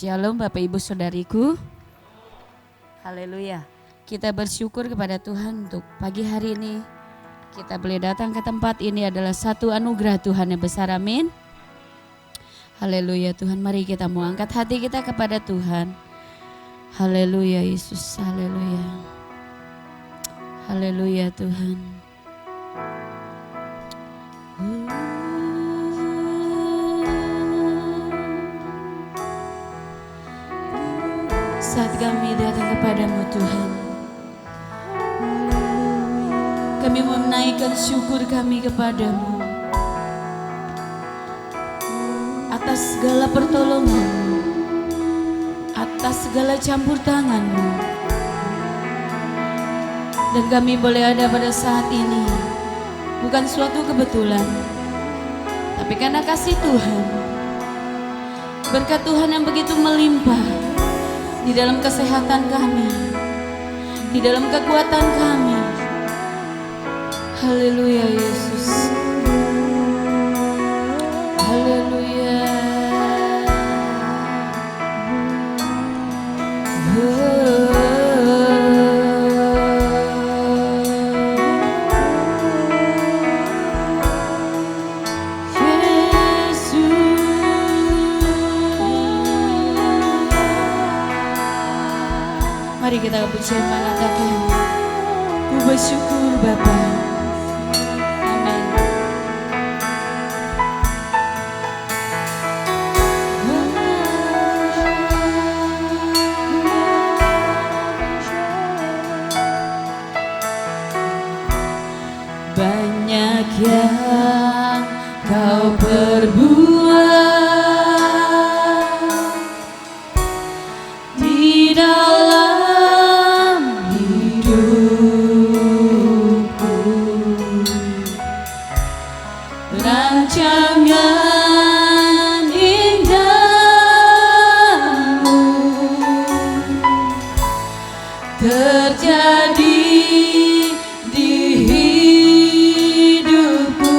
Shalom Bapak Ibu Saudariku. Haleluya. Kita bersyukur kepada Tuhan untuk pagi hari ini. Kita boleh datang ke tempat ini adalah satu anugerah Tuhan yang besar, amin. Haleluya Tuhan, mari kita mau angkat hati kita kepada Tuhan. Haleluya Yesus, haleluya. Haleluya Tuhan. Saat kami datang kepadamu Tuhan, kami mau menaikkan syukur kami kepadamu atas segala pertolongan-Mu, atas segala campur tangan-Mu. Dan kami boleh ada pada saat ini bukan suatu kebetulan, tapi karena kasih Tuhan, berkat Tuhan yang begitu melimpah di dalam kesehatan kami, di dalam kekuatan kami. Haleluya Yesus, haleluya. Mari kita pujian mengatakan, ku bersyukur Bapa. Amin. Banyak yang kau perbuat di dalam hidupku, rancangan indahmu terjadi di hidupku.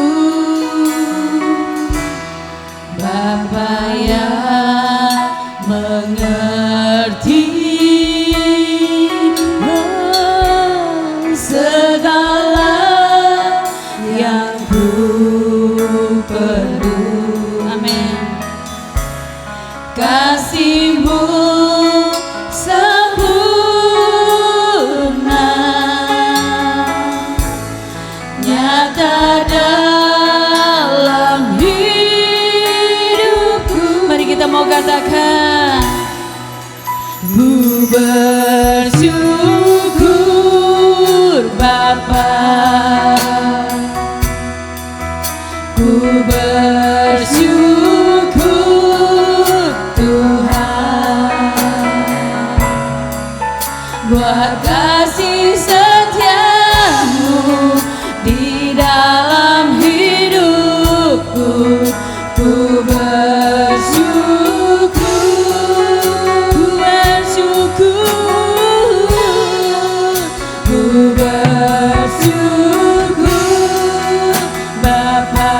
Bapa yang mengerti segala yang ku perlu. Amin. Kasih-Mu sempurna, nyata dalam hidupku. Mari kita mau katakan, ku bersyukur Bapa, ku bersyukur Tuhan, buat kasih setia-Mu di dalam hidupku. Ku bersyukur, ku bersyukur, ku bersyukur Bapa,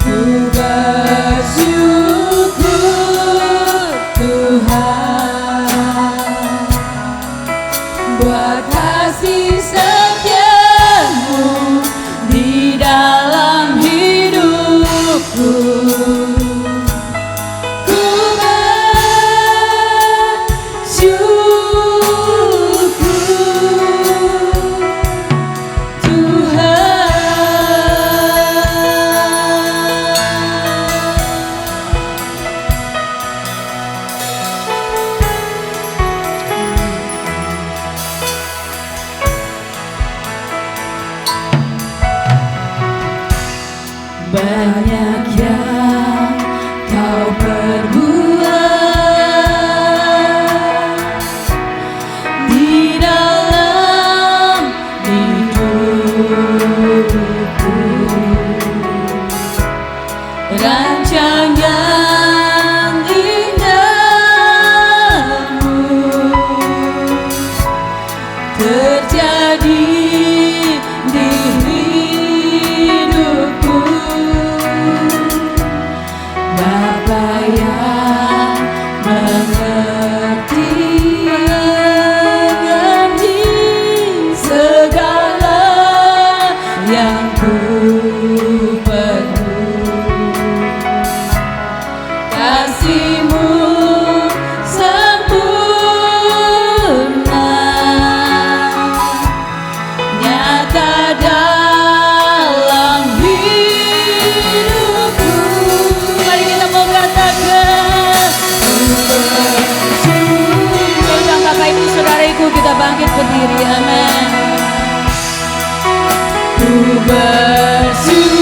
ku bersyukur Tuhan, buat kasih setia-Mu di dalam hidupku. Ku bersyukur Tuhan. Banyak yang kau perbuat di dalam hidupku, rancangan indahmu terjadi di hidupku. Bapa kasih-Mu sempurna, nyata dalam hidupku. Mari kita mau katakan, goyang Bapak Ibu Saudaraku, kita bangkit berdiri, amin. Ku bersyukur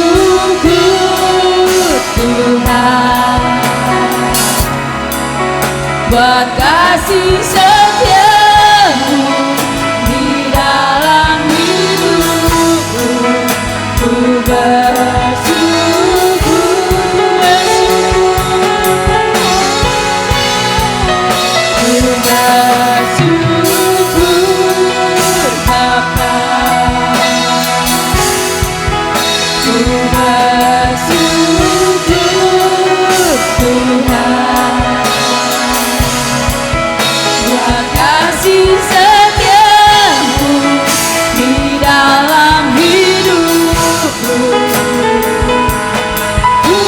Tuhan buat kasih setia-Mu di dalam hidupku. Ku bersyukur, Bapa. Ku bersyukur Tuhan buat kasih setia-Mu di dalam hidupku. Ku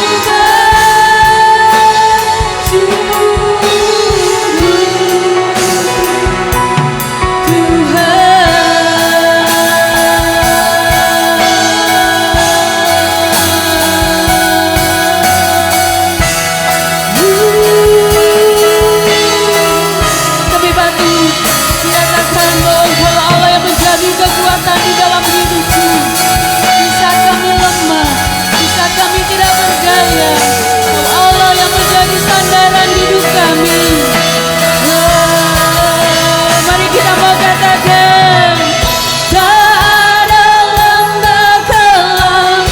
kekuatan di dalam hidupku. Di saat kami lemah, di saat kami tidak berdaya, Allah yang menjadi sandaran hidup kami. Mari kita mau katakan, tak ada lembah kelam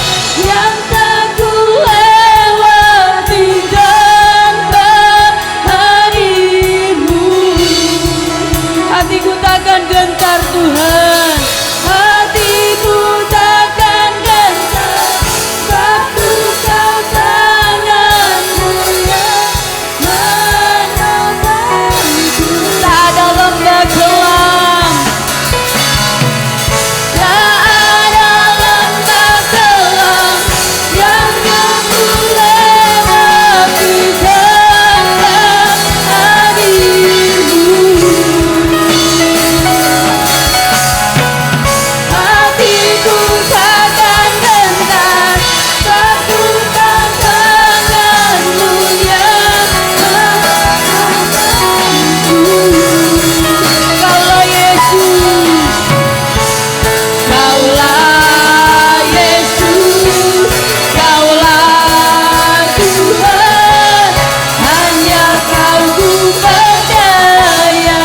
yang tak ku lewati tanpa hadir-Mu. Hatiku takkan gentar Tuhan, hatiku takkan gentar waktu Kau tangan-Mu yang menopangku. Tak ada lembah kelam, tak ada lembah kelam yang Ku lewati tanpa hadir-Mu. Hatiku takkan gentar waktu tangan-Mu yang menopangku. Kaulah Yesus, Kaulah Yesus, Kaulah Tuhan, hanya Kau ku percaya.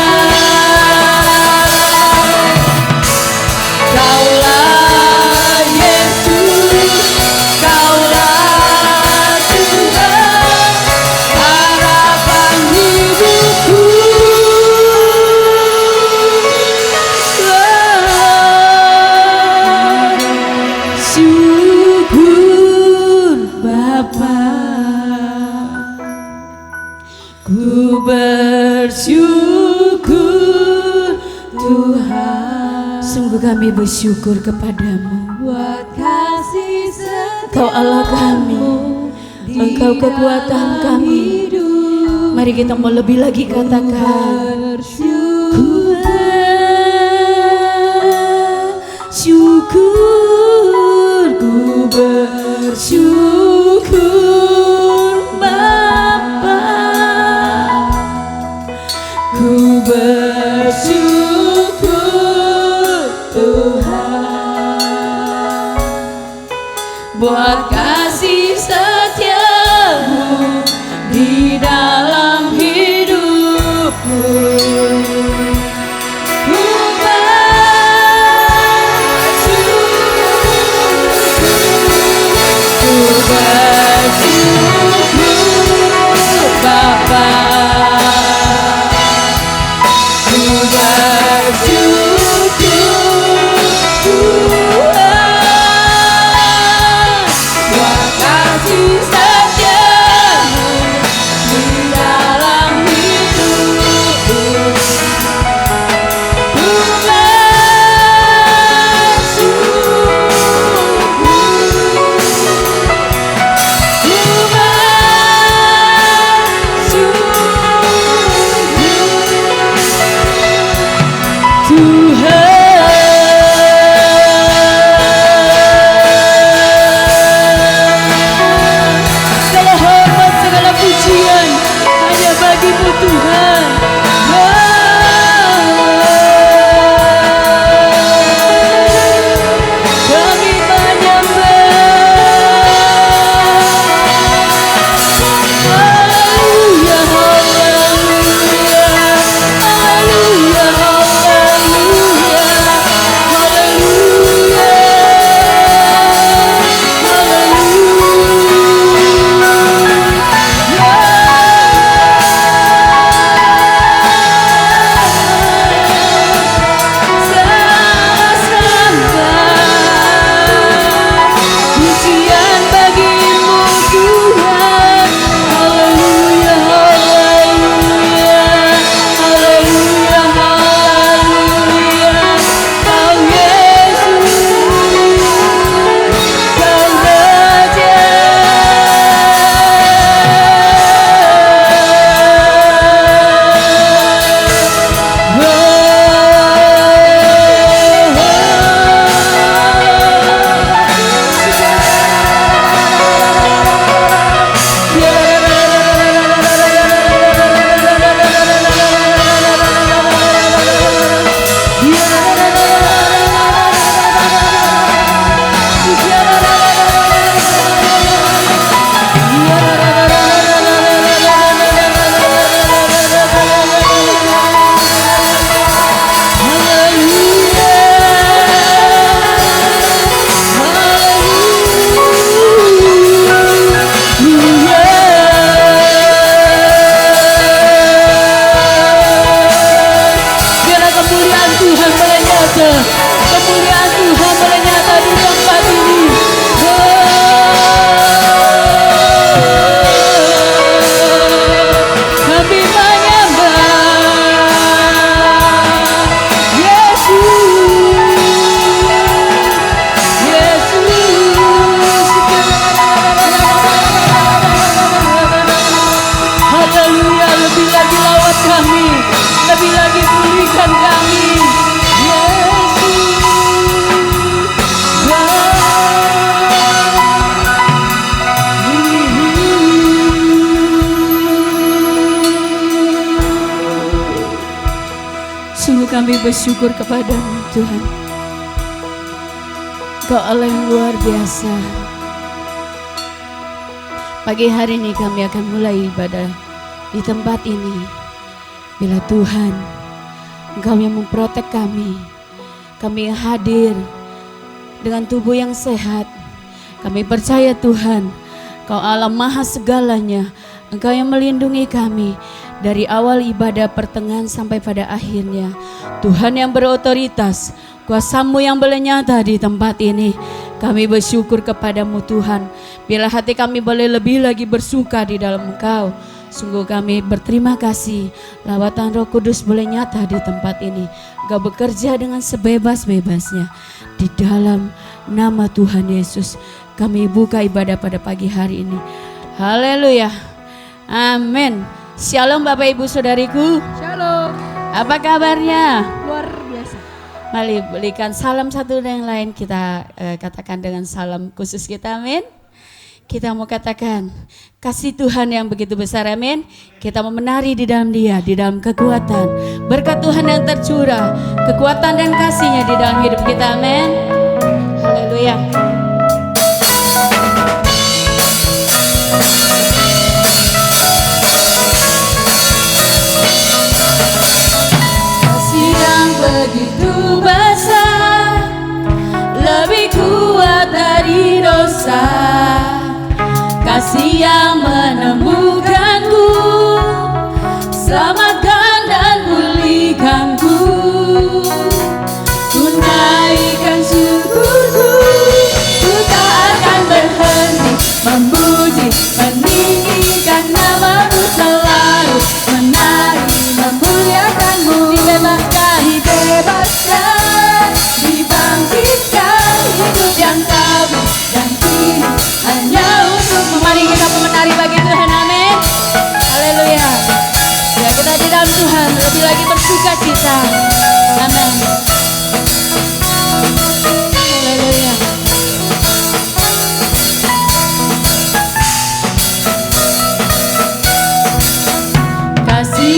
Kaulah Yesus, Kaulah Tuhan, harapan hidupku. Syukur Bapa, ku bersyukur Tuhan. Sungguh kami bersyukur kepadamu buat kasih setia-Mu. Kau Allah kami, Engkau kekuatan kami. Mari kita mau lebih lagi katakan, syukur, ku bersyukur Bapa, ku bersyukur Tuhan buat kasih setia-Mu di dalam hidupku. Ku bersyukur Tuhan. Kami menyembah. Haleluya, haleluya, haleluya, haleluya, pujian bagimu Tuhan. Haleluya, haleluya, haleluya, haleluya. Kau Yesus, Kau Raja. Biarlah kemuliaan Tuhan menyata, kemuliaan Tuhan menyata di tempat ini. Kami menyembah Yesus, Yesus. Haleluya, lebih lagi lawat kami, lebih lagi pulihkan kami. Sungguh kami bersyukur kepadamu Tuhan. Kau Allah yang luar biasa. Pagi hari ini kami akan mulai ibadah di tempat ini. Bila Tuhan, Engkau yang memprotek kami yang hadir dengan tubuh yang sehat. Kami percaya Tuhan, Kau Allah maha segalanya. Engkau yang melindungi kami dari awal ibadah, pertengahan sampai pada akhirnya. Tuhan yang berotoritas, kuasa-Mu yang boleh nyata di tempat ini. Kami bersyukur kepadamu Tuhan. Bila hati kami boleh lebih lagi bersuka di dalam Engkau. Sungguh kami berterima kasih. Lawatan Roh Kudus boleh nyata di tempat ini. Engkau bekerja dengan sebebas-bebasnya. Di dalam nama Tuhan Yesus kami buka ibadah pada pagi hari ini. Haleluya. Amin. Shalom Bapak Ibu Saudariku. Shalom. Apa kabarnya? Luar biasa. Mari berikan salam satu dan yang lain. Kita katakan dengan salam khusus kita, amin. Kita mau katakan kasih Tuhan yang begitu besar, amin. Kita mau menari di dalam Dia, di dalam kekuatan. Berkat Tuhan yang tercurah, kekuatan dan kasih-Nya di dalam hidup kita, amin. Haleluya. Kasih yang begitu besar, lebih kuat dari dosa. Kasih yang menemukanku, selamatkan dan pulihkanku. Tunaikan syukurku, ku tak akan berhenti memuji, meninggikan nama-Mu, selalu menari memuliakan-Mu. Dibebaskan, dibebaskan, dibangkitkan, hidup yang kabur dan kini hanya untuk. Mari kita menari bagi Tuhan, amin. Haleluya. Ya, kita di dalam Tuhan lebih lagi bersuka cita, amin. Haleluya. Kasih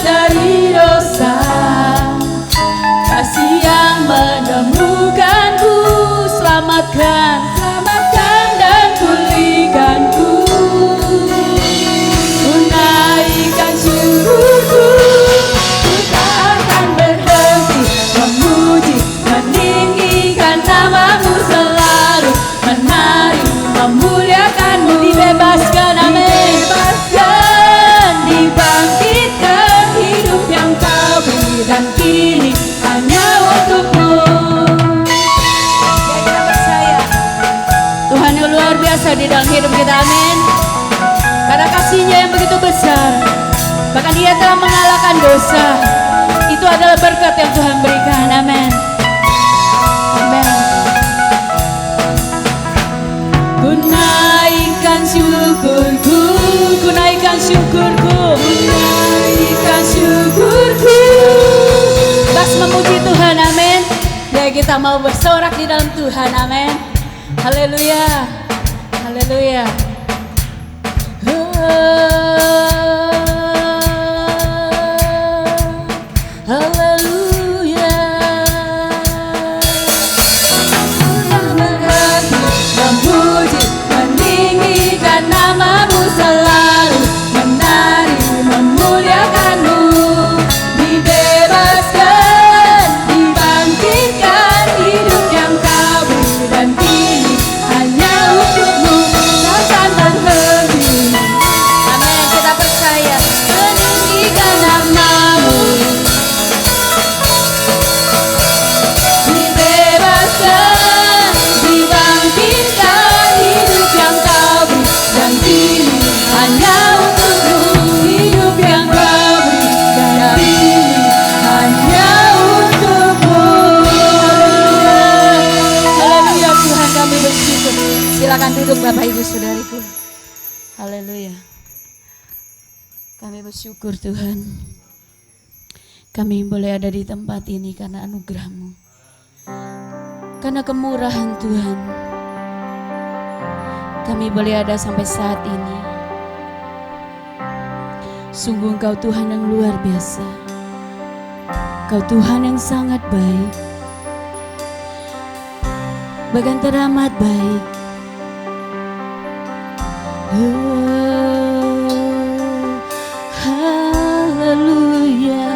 dari dosa, kasih yang menemukanku, selamatkan dan pulihkanku. Ku naikkan syukurku, ku tak akan berhenti memuji, meninggikan namamu selalu, menari memuliakanmu. Dibebaskan, amin, dibebaskan, dibangkitkan, hidup yang kau beri dan kini hanya untukmu. Ya, kita percaya Tuhan yang luar biasa di dalam hidup kita, amin. Karena kasih-Nya yang begitu besar, bahkan Dia telah mengalahkan dosa. Itu adalah berkat yang Tuhan berikan, amin. Amin. Ku naikkan syukurku, ku naikkan syukurku, ku naikkan syukurku. Bas memuji Tuhan, amin. Ya, kita mau bersorak di dalam Tuhan, amin. Haleluya, haleluya. Haleluya. Memuji, meninggikan namamu selalu, menari memuliakanmu. Dibebaskan, dibangkitkan, hidup yang kau beri dan kini hanya untukmu, takkan berhenti. Amin, kita percaya. Meninggikan namamu, dibebaskan, dibangkitkan, hidup yang kau beri dan kini hanya untukmu, hidup yang kau beri dan kini hanya untukmu. Haleluya, Tuhan kami bersyukur. Silakan duduk Bapak Ibu Saudariku. Haleluya. Kami bersyukur Tuhan, kami boleh ada di tempat ini karena anugerah-Mu, karena kemurahan Tuhan. Kami boleh ada sampai saat ini. Sungguh Engkau Tuhan yang luar biasa, Engkau Tuhan yang sangat baik, bahkan teramat baik. Haleluya.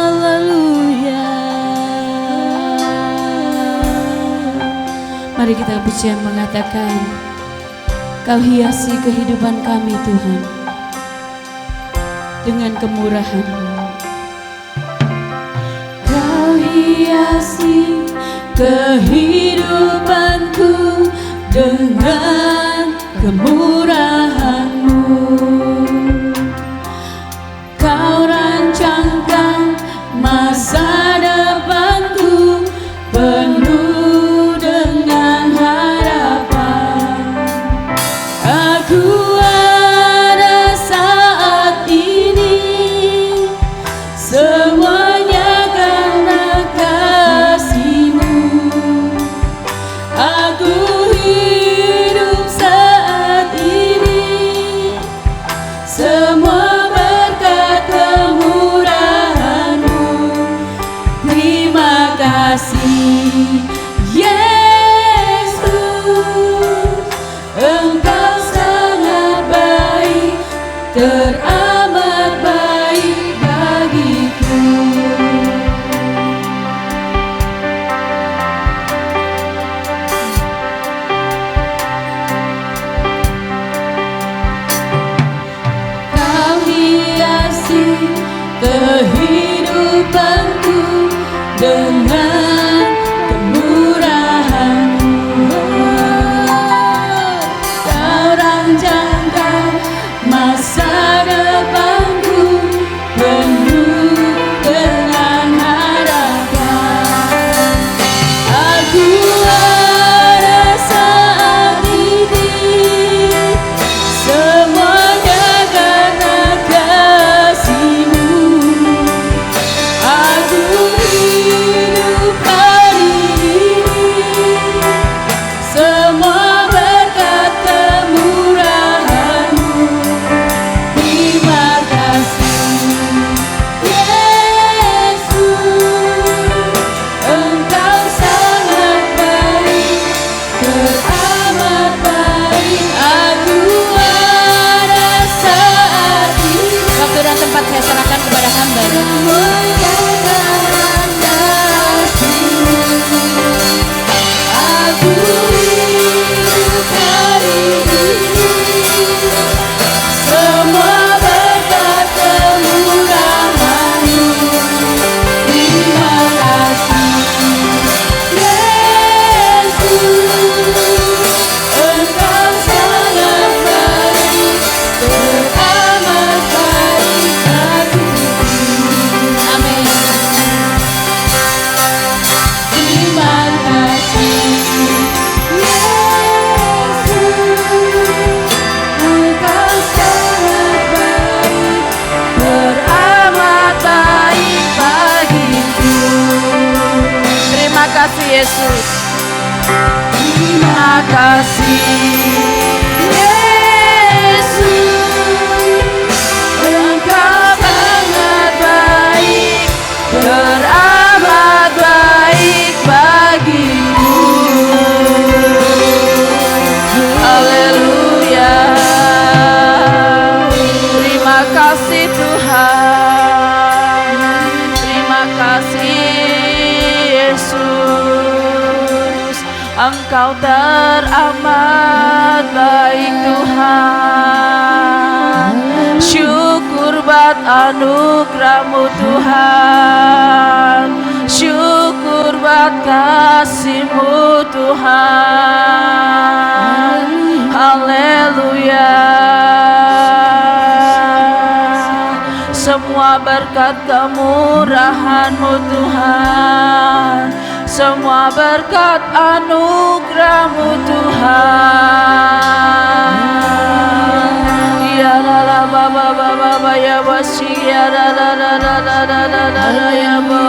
Haleluya. Mari kita pujian mengatakan, Kau hiasi kehidupan kami Tuhan dengan kemurahan-Mu. Kau hiasi kehidupanku dengan kemurahan-Mu. Kau rancangkan masa depanku penuh dengan harapan. Aku ada saat ini semuanya karena kasih-Mu. Aku hidup saat ini semua berkat kemurahan-Mu. Terima kasih Yesus, Engkau sangat baik, teramat baik bagiku. Kau hiasi kehidupanku dengan kemurahan-Mu. Yesus. Terima kasih Yesus, Engkau sangat baik, teramat baik bagiku. Haleluya. Terima kasih Tuhan, terima kasih Yesus, Engkau teramat baik Tuhan. Syukur buat anugerah-Mu Tuhan, syukur buat kasih-Mu Tuhan. Haleluya. Semua berkat kemurahan-Mu Tuhan, semua berkat anugerah-Mu Tuhan. Ya la la ba ba ba ba ba ya wasi ya la la la la la la la la ya ba.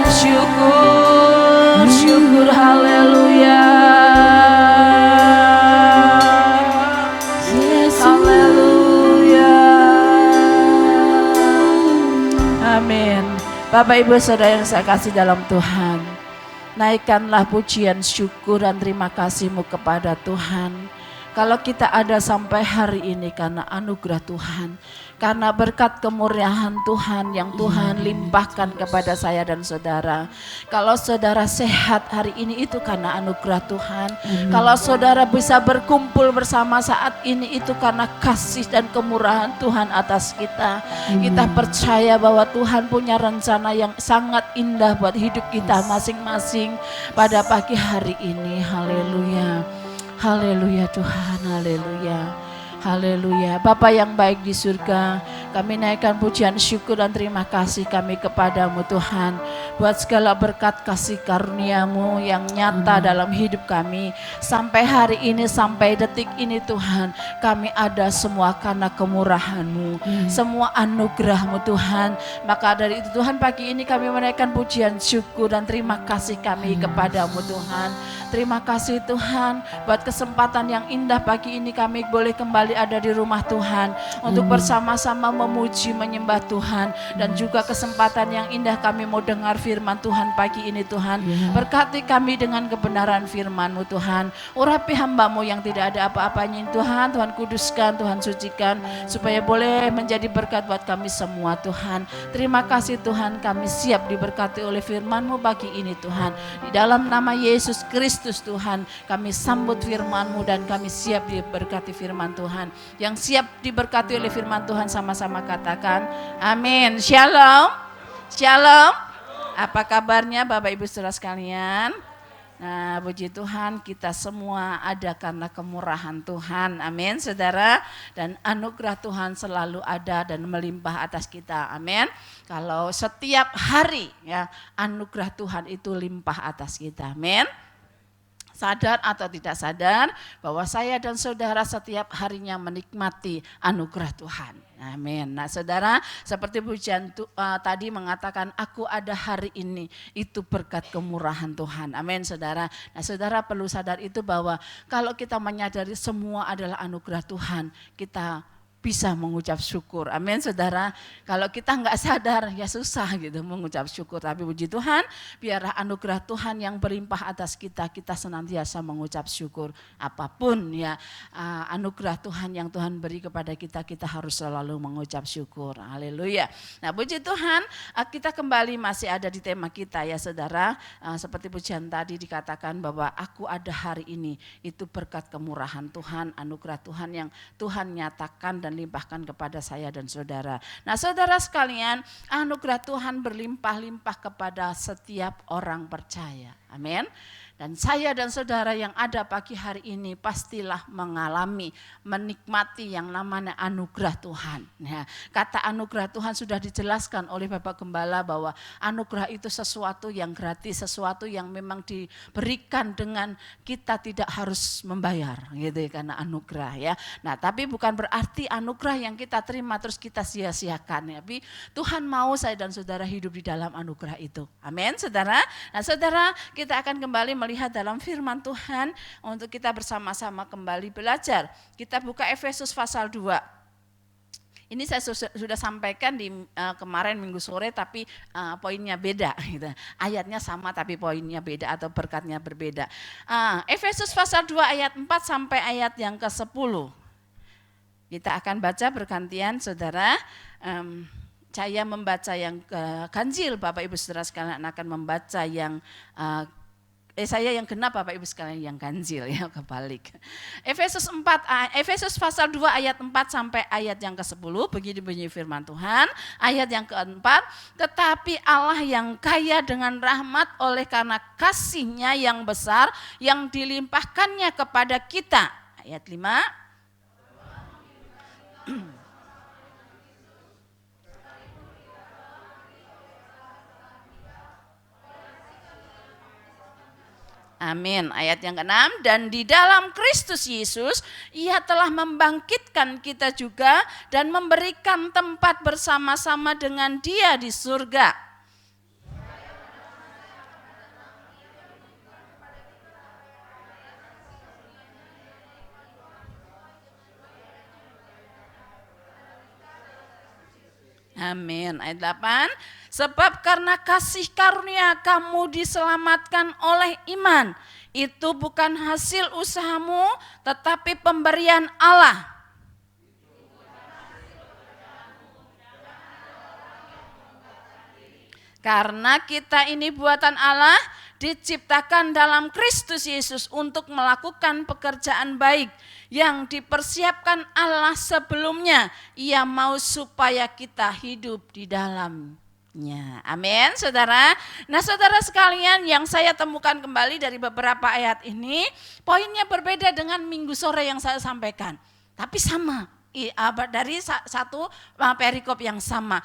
Syukur, syukur, haleluya. Haleluya. Amin. Bapak Ibu Saudara yang saya kasih dalam Tuhan, naikkanlah pujian, syukur dan terima kasih-Mu kepada Tuhan. Kalau kita ada sampai hari ini karena anugerah Tuhan, karena berkat kemurahan Tuhan yang Tuhan limpahkan kepada saya dan saudara. Kalau saudara sehat hari ini itu karena anugerah Tuhan. Kalau saudara bisa berkumpul bersama saat ini itu karena kasih dan kemurahan Tuhan atas kita. Kita percaya bahwa Tuhan punya rencana yang sangat indah buat hidup kita masing-masing pada pagi hari ini. Haleluya. Haleluya Tuhan, haleluya, haleluya. Bapa yang baik di surga, kami naikkan pujian syukur dan terima kasih kami kepadamu Tuhan. Buat segala berkat kasih karunia-Mu yang nyata dalam hidup kami. Sampai hari ini, sampai detik ini Tuhan, kami ada semua karena kemurahan-Mu, semua anugerah-Mu Tuhan. Maka dari itu Tuhan, pagi ini kami menaikkan pujian syukur dan terima kasih kami kepadamu Tuhan. Terima kasih Tuhan buat kesempatan yang indah pagi ini kami boleh kembali ada di rumah Tuhan untuk bersama-sama memuji menyembah Tuhan, dan juga kesempatan yang indah kami mau dengar firman Tuhan pagi ini Tuhan. Berkati kami dengan kebenaran firman-Mu Tuhan. Urapi hamba-Mu yang tidak ada apa-apanya Tuhan. Tuhan kuduskan, Tuhan sucikan supaya boleh menjadi berkat buat kami semua Tuhan. Terima kasih Tuhan, kami siap diberkati oleh firman-Mu pagi ini Tuhan. Di dalam nama Yesus Kristus Tuhan, kami sambut firman-Mu dan kami siap diberkati firman Tuhan. Yang siap diberkati oleh firman Tuhan sama-sama katakan amin. Shalom. Shalom. Apa kabarnya Bapak Ibu Saudara sekalian? Nah, puji Tuhan, kita semua ada karena kemurahan Tuhan. Amin, saudara. Dan anugerah Tuhan selalu ada dan melimpah atas kita. Amin. Kalau setiap hari ya, anugerah Tuhan itu limpah atas kita. Amin. Sadar atau tidak sadar bahwa saya dan saudara setiap harinya menikmati anugerah Tuhan. Amin. Nah saudara, seperti pujian tadi mengatakan aku ada hari ini, itu berkat kemurahan Tuhan. Amin saudara. Nah saudara perlu sadar itu bahwa kalau kita menyadari semua adalah anugerah Tuhan, kita bisa mengucap syukur. Amin saudara. Kalau kita nggak sadar ya susah gitu mengucap syukur. Tapi puji Tuhan, biarlah anugerah Tuhan yang berlimpah atas kita, kita senantiasa mengucap syukur. Apapun ya anugerah Tuhan yang Tuhan beri kepada kita, kita harus selalu mengucap syukur. Haleluya. Nah puji Tuhan, kita kembali masih ada di tema kita ya saudara. Seperti pujian tadi dikatakan bahwa aku ada hari ini, itu berkat kemurahan Tuhan, anugerah Tuhan yang Tuhan nyatakan dan limpahkan kepada saya dan saudara. Nah saudara sekalian, anugerah Tuhan berlimpah-limpah kepada setiap orang percaya. Amin. Dan saya dan saudara yang ada pagi hari ini pastilah mengalami, menikmati yang namanya anugerah Tuhan. Ya, kata anugerah Tuhan sudah dijelaskan oleh Bapak Gembala bahwa anugerah itu sesuatu yang gratis, sesuatu yang memang diberikan dengan kita tidak harus membayar, gitu ya, karena anugerah ya. Nah, tapi bukan berarti anugerah yang kita terima terus kita sia-siakan ya. Tapi Tuhan mau saya dan saudara hidup di dalam anugerah itu. Amin, saudara. Nah, saudara, kita akan kembali melihat dalam firman Tuhan untuk kita bersama-sama kembali belajar. Kita buka Efesus pasal 2. Ini saya sudah sampaikan di kemarin minggu sore, tapi poinnya beda. Gitu. Ayatnya sama tapi poinnya beda atau berkatnya berbeda. Efesus pasal 2 ayat 4 sampai ayat yang ke-10. Kita akan baca bergantian, saudara. Saya membaca yang ganjil, Bapak Ibu Saudara sekalian akan membaca yang saya yang genap, Bapak Ibu sekalian yang ganjil ya, kebalik. Efesus pasal 2 ayat 4 sampai ayat yang ke-10, begini bunyi firman Tuhan. Ayat yang keempat, tetapi Allah yang kaya dengan rahmat oleh karena kasih-Nya yang besar yang dilimpahkannya kepada kita. Ayat 5. Amin. Ayat yang ke-6, dan di dalam Kristus Yesus Ia telah membangkitkan kita juga dan memberikan tempat bersama-sama dengan Dia di surga. Amin. Ayat 8, sebab karena kasih karunia kamu diselamatkan oleh iman. Itu bukan hasil usahamu, tetapi pemberian Allah. Karena kita ini buatan Allah, diciptakan dalam Kristus Yesus untuk melakukan pekerjaan baik yang dipersiapkan Allah sebelumnya. Ia mau supaya kita hidup di dalamnya. Amin, saudara. Nah, saudara sekalian, yang saya temukan kembali dari beberapa ayat ini, poinnya berbeda dengan minggu sore yang saya sampaikan, tapi sama. Dari satu perikop yang sama.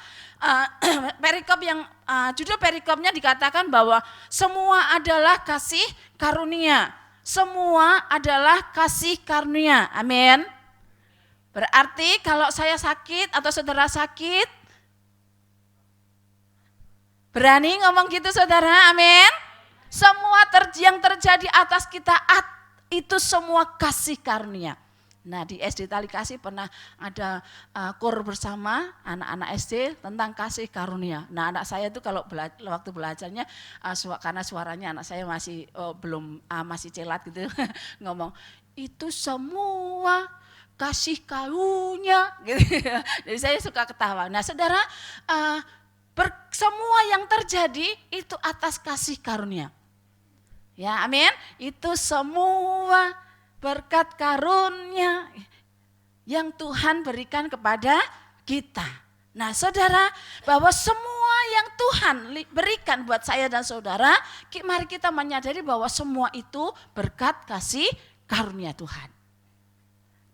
Perikop yang judul perikopnya dikatakan bahwa semua adalah kasih karunia. Semua adalah kasih karunia. Amin. Berarti kalau saya sakit atau saudara sakit, berani ngomong gitu saudara, amin. Semua yang terjadi atas kita itu semua kasih karunia. Nah, di SD Talikasih pernah ada kur bersama anak-anak SD tentang kasih karunia. Nah, anak saya itu kalau waktu belajarnya karena suaranya anak saya masih masih celat gitu ngomong, itu semua kasih karunia gitu. Jadi saya suka ketawa. Nah, saudara, semua yang terjadi itu atas kasih karunia. Ya, amin. Itu semua berkat karunia yang Tuhan berikan kepada kita. Nah, saudara, bahwa semua yang Tuhan berikan buat saya dan saudara, mari kita menyadari bahwa semua itu berkat kasih karunia Tuhan.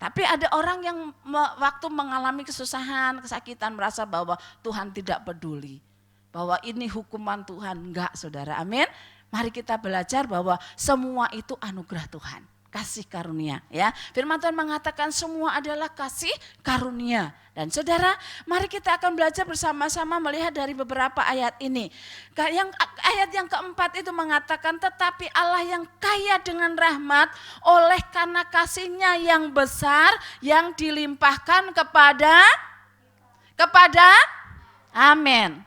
Tapi ada orang yang waktu mengalami kesusahan, kesakitan, merasa bahwa Tuhan tidak peduli. Bahwa ini hukuman Tuhan. Enggak, saudara, amin. Mari kita belajar bahwa semua itu anugerah Tuhan. Kasih karunia ya. Firman Tuhan mengatakan semua adalah kasih karunia. Dan saudara, mari kita akan belajar bersama-sama melihat dari beberapa ayat ini. Ayat yang keempat itu mengatakan, tetapi Allah yang kaya dengan rahmat oleh karena kasih-Nya yang besar yang dilimpahkan kepada amin.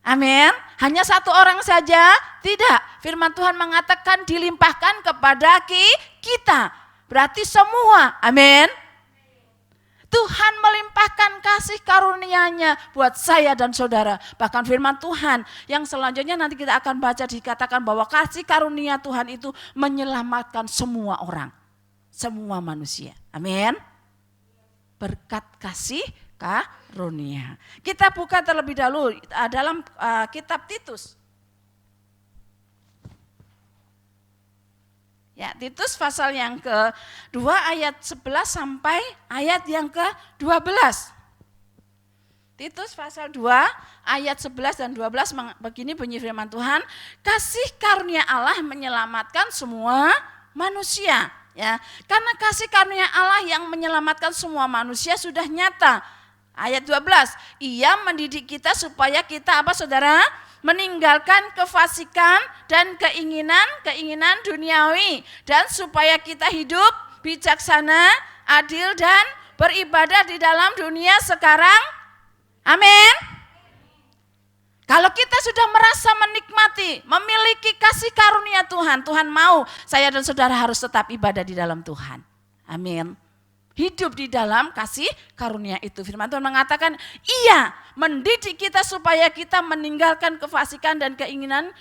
Amin. Hanya satu orang saja? Tidak. Firman Tuhan mengatakan dilimpahkan kepada kita. Berarti semua. Amin. Tuhan melimpahkan kasih karunia-Nya buat saya dan saudara. Bahkan firman Tuhan yang selanjutnya nanti kita akan baca dikatakan bahwa kasih karunia Tuhan itu menyelamatkan semua orang. Semua manusia. Amin. Berkat kasih karunia. Kita buka terlebih dahulu dalam kitab Titus. Ya, Titus pasal yang ke-2 ayat 11 sampai ayat yang ke-12. Titus pasal 2 ayat 11 dan 12 begini bunyi firman Tuhan, kasih karunia Allah menyelamatkan semua manusia, ya. Karena kasih karunia Allah yang menyelamatkan semua manusia sudah nyata. Ayat 12, ia mendidik kita supaya kita apa saudara? Meninggalkan kefasikan dan keinginan duniawi, dan supaya kita hidup bijaksana, adil dan beribadah di dalam dunia sekarang. Amin. Kalau kita sudah merasa menikmati, memiliki kasih karunia Tuhan, Tuhan mau saya dan saudara harus tetap ibadah di dalam Tuhan. Amin. Hidup di dalam kasih karunia itu. Firman Tuhan mengatakan, ia mendidik kita supaya kita meninggalkan kefasikan dan keinginan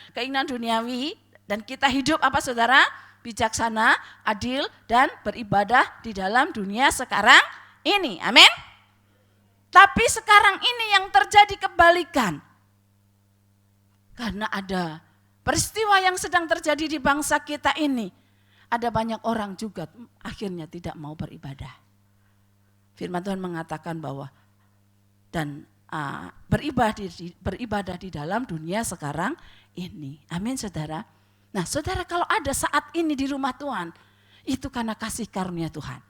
duniawi, dan kita hidup apa saudara? Bijaksana, adil dan beribadah di dalam dunia sekarang ini. Amin. Tapi sekarang ini yang terjadi kebalikan. Karena ada peristiwa yang sedang terjadi di bangsa kita ini. Ada banyak orang juga akhirnya tidak mau beribadah. Firman Tuhan mengatakan bahwa dan beribadah di dalam dunia sekarang ini. Amin saudara. Nah saudara, kalau ada saat ini di rumah Tuhan, itu karena kasih karunia Tuhan.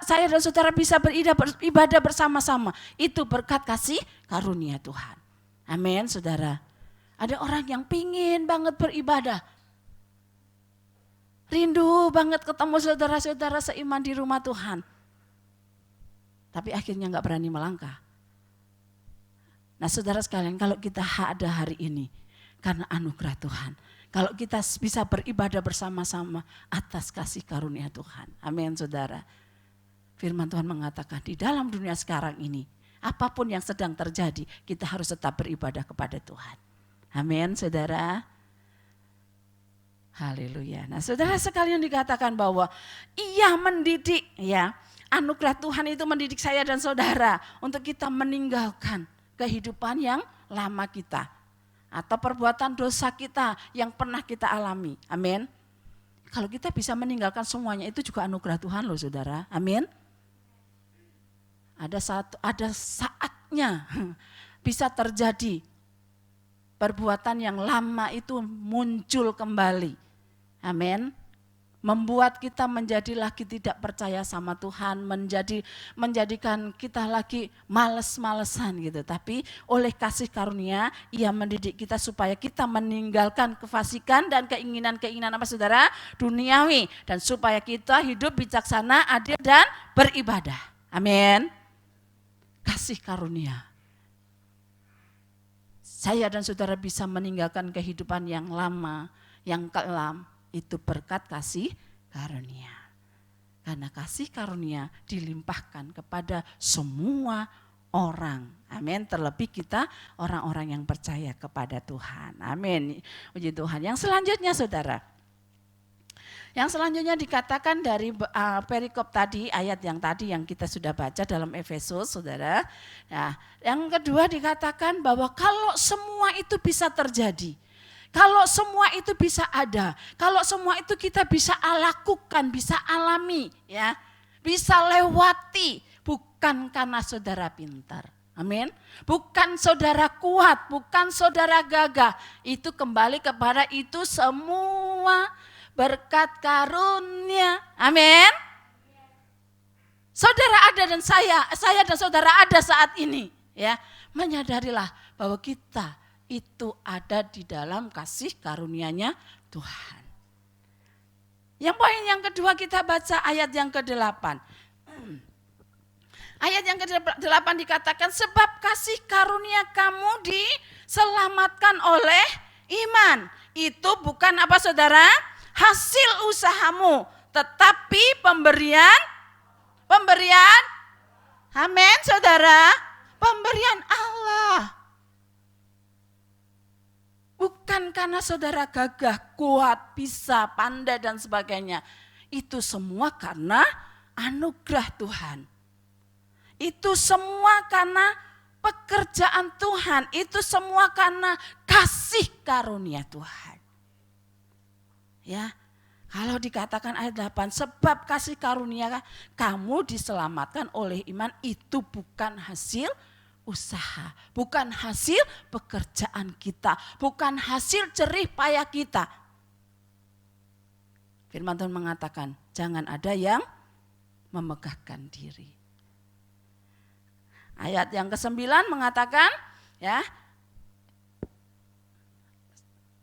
Saya dan saudara bisa beribadah bersama-sama. Itu berkat kasih karunia Tuhan. Amin saudara. Ada orang yang pingin banget beribadah. Rindu banget ketemu saudara-saudara seiman di rumah Tuhan. Tapi akhirnya gak berani melangkah. Nah saudara sekalian, kalau kita ada hari ini karena anugerah Tuhan. Kalau kita bisa beribadah bersama-sama atas kasih karunia Tuhan. Amin saudara. Firman Tuhan mengatakan di dalam dunia sekarang ini, apapun yang sedang terjadi, kita harus tetap beribadah kepada Tuhan. Amin saudara. Haleluya. Nah saudara sekalian, dikatakan bahwa ia mendidik, ya, anugerah Tuhan itu mendidik saya dan saudara untuk kita meninggalkan kehidupan yang lama kita. Atau perbuatan dosa kita yang pernah kita alami. Amin. Kalau kita bisa meninggalkan semuanya, itu juga anugerah Tuhan loh saudara. Amin. Ada saatnya bisa terjadi perbuatan yang lama itu muncul kembali. Amin. Membuat kita menjadi lagi tidak percaya sama Tuhan, menjadikan kita lagi males-malesan gitu. Tapi oleh kasih karunia, ia mendidik kita supaya kita meninggalkan kefasikan dan keinginan apa saudara? Duniawi. Dan supaya kita hidup bijaksana, adil dan beribadah. Amin. Kasih karunia. Saya dan saudara bisa meninggalkan kehidupan yang lama, yang kelam. Itu berkat kasih karunia. Karena kasih karunia dilimpahkan kepada semua orang. Amin. Terlebih kita orang-orang yang percaya kepada Tuhan. Amin. Puji Tuhan. Yang selanjutnya saudara. Yang selanjutnya dikatakan dari perikop tadi, ayat yang tadi yang kita sudah baca dalam Efesus saudara. Nah, yang kedua dikatakan bahwa kalau semua itu bisa terjadi. Kalau semua itu bisa ada, kalau semua itu kita bisa lakukan, bisa alami, ya, bisa lewati, bukan karena saudara pintar, amin. Bukan saudara kuat, bukan saudara gagah, itu kembali kepada itu semua berkat karunia, amin. Saudara ada dan saya dan saudara ada saat ini, ya, menyadarilah bahwa kita itu ada di dalam kasih karunia-Nya Tuhan. Yang poin yang kedua kita baca ayat yang ke-8. Ayat yang ke-8 dikatakan sebab kasih karunia kamu diselamatkan oleh iman. Itu bukan apa saudara? Hasil usahamu, tetapi pemberian. Amin saudara. Pemberian Allah. Bukan karena saudara gagah, kuat, bisa, pandai dan sebagainya. Itu semua karena anugerah Tuhan. Itu semua karena pekerjaan Tuhan. Itu semua karena kasih karunia Tuhan. Ya. Kalau dikatakan ayat 8, sebab kasih karunia kamu diselamatkan oleh iman, itu bukan hasil usaha, bukan hasil pekerjaan kita, bukan hasil jerih payah kita. Firman Tuhan mengatakan, jangan ada yang memegahkan diri. Ayat yang ke-9 mengatakan, ya,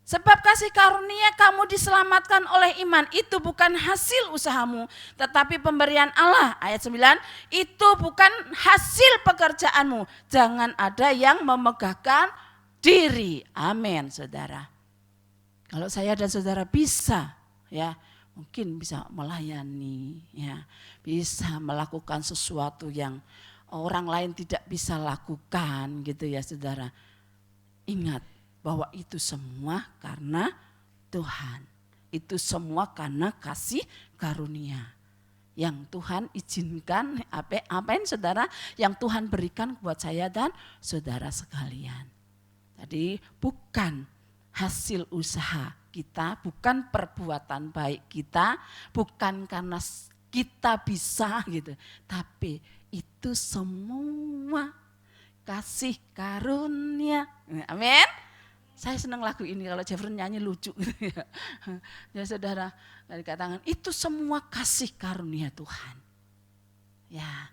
sebab kasih karunia kamu diselamatkan oleh iman, itu bukan hasil usahamu, tetapi pemberian Allah. Ayat 9, itu bukan hasil pekerjaanmu. Jangan ada yang memegahkan diri. Amin, saudara. Kalau saya dan saudara bisa, ya, mungkin bisa melayani, ya, bisa melakukan sesuatu yang orang lain tidak bisa lakukan, gitu ya, saudara. Ingat, bahwa itu semua karena Tuhan. Itu semua karena kasih karunia yang Tuhan izinkan, apain saudara, yang Tuhan berikan buat saya dan saudara sekalian. Jadi bukan hasil usaha kita, bukan perbuatan baik kita, bukan karena kita bisa gitu, tapi itu semua kasih karunia. Amin. Saya senang lagu ini, kalau Jeffrey nyanyi lucu gitu ya. Ya saudara, dikatakan itu semua kasih karunia Tuhan. Ya,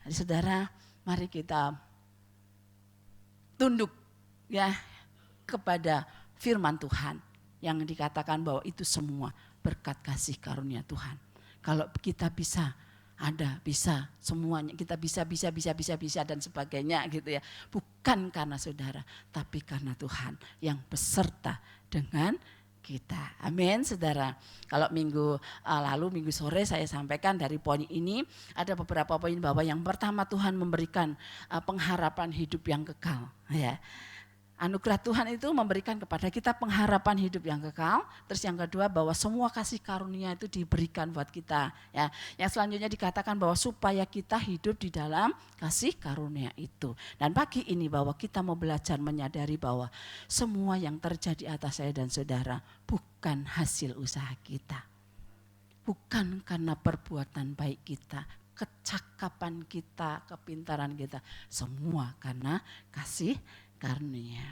jadi saudara, mari kita tunduk ya kepada firman Tuhan yang dikatakan bahwa itu semua berkat kasih karunia Tuhan. Kalau kita bisa, ada, bisa, semuanya kita bisa dan sebagainya gitu ya. Bukan karena saudara, tapi karena Tuhan yang beserta dengan kita. Amin, saudara. Kalau minggu sore saya sampaikan dari poin ini, ada beberapa poin bahwa yang pertama Tuhan memberikan pengharapan hidup yang kekal. Ya. Anugerah Tuhan itu memberikan kepada kita pengharapan hidup yang kekal. Terus yang kedua, bahwa semua kasih karunia itu diberikan buat kita. Ya. Yang selanjutnya dikatakan bahwa supaya kita hidup di dalam kasih karunia itu. Dan pagi ini bahwa kita mau belajar menyadari bahwa semua yang terjadi atas saya dan saudara bukan hasil usaha kita. Bukan karena perbuatan baik kita, kecakapan kita, kepintaran kita. Semua karena kasih karunia.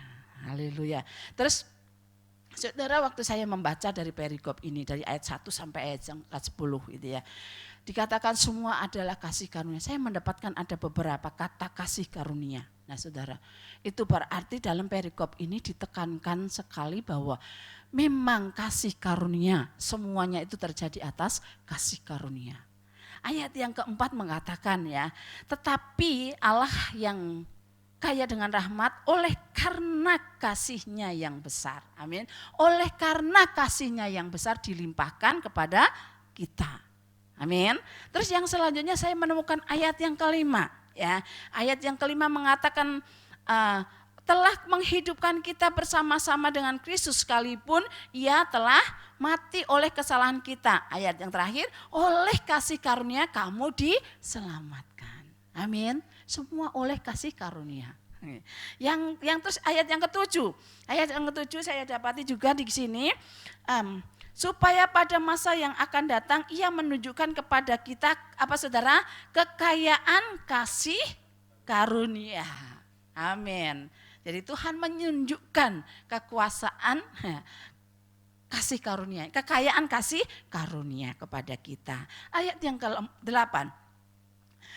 Haleluya. Terus saudara, waktu saya membaca dari perikop ini dari ayat 1 sampai ayat yang ke-10 gitu ya. Dikatakan semua adalah kasih karunia. Saya mendapatkan ada beberapa kata kasih karunia. Nah, saudara, itu berarti dalam perikop ini ditekankan sekali bahwa memang kasih karunia semuanya itu terjadi atas kasih karunia. Ayat yang keempat mengatakan ya, tetapi Allah yang kaya dengan rahmat oleh karena kasihnya yang besar. Amin. Oleh karena kasihnya yang besar dilimpahkan kepada kita. Amin. Terus yang selanjutnya saya menemukan ayat yang kelima. Ya, ayat yang kelima mengatakan telah menghidupkan kita bersama-sama dengan Kristus sekalipun ia telah mati oleh kesalahan kita. Ayat yang terakhir, oleh kasih karunia kamu diselamatkan. Amin. Semua oleh kasih karunia. Yang terus ayat yang ketujuh. Ayat yang ketujuh saya dapati juga di sini. Supaya pada masa yang akan datang ia menunjukkan kepada kita apa saudara? Kekayaan kasih karunia. Amin. Jadi Tuhan menunjukkan kekuasaan kasih karunia, kekayaan kasih karunia kepada kita. Ayat yang ke-8.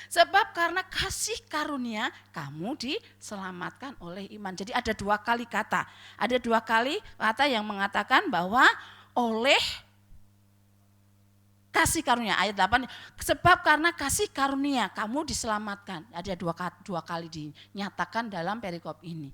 Sebab karena kasih karunia kamu diselamatkan oleh iman. Jadi ada dua kali kata. Ada dua kali kata yang mengatakan bahwa oleh kasih karunia. Ayat 8. Sebab karena kasih karunia kamu diselamatkan. Ada dua kali dinyatakan dalam perikop ini.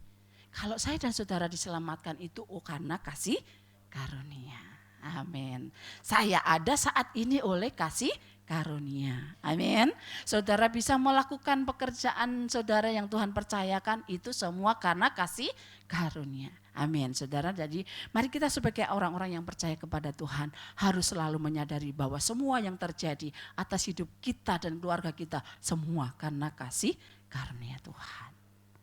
Kalau saya dan saudara diselamatkan itu karena kasih karunia. Amin. Saya ada saat ini oleh kasih karunia. Amin. Saudara bisa melakukan pekerjaan saudara yang Tuhan percayakan itu semua karena kasih karunia. Amin. Saudara, jadi mari kita sebagai orang-orang yang percaya kepada Tuhan harus selalu menyadari bahwa semua yang terjadi atas hidup kita dan keluarga kita semua karena kasih karunia Tuhan.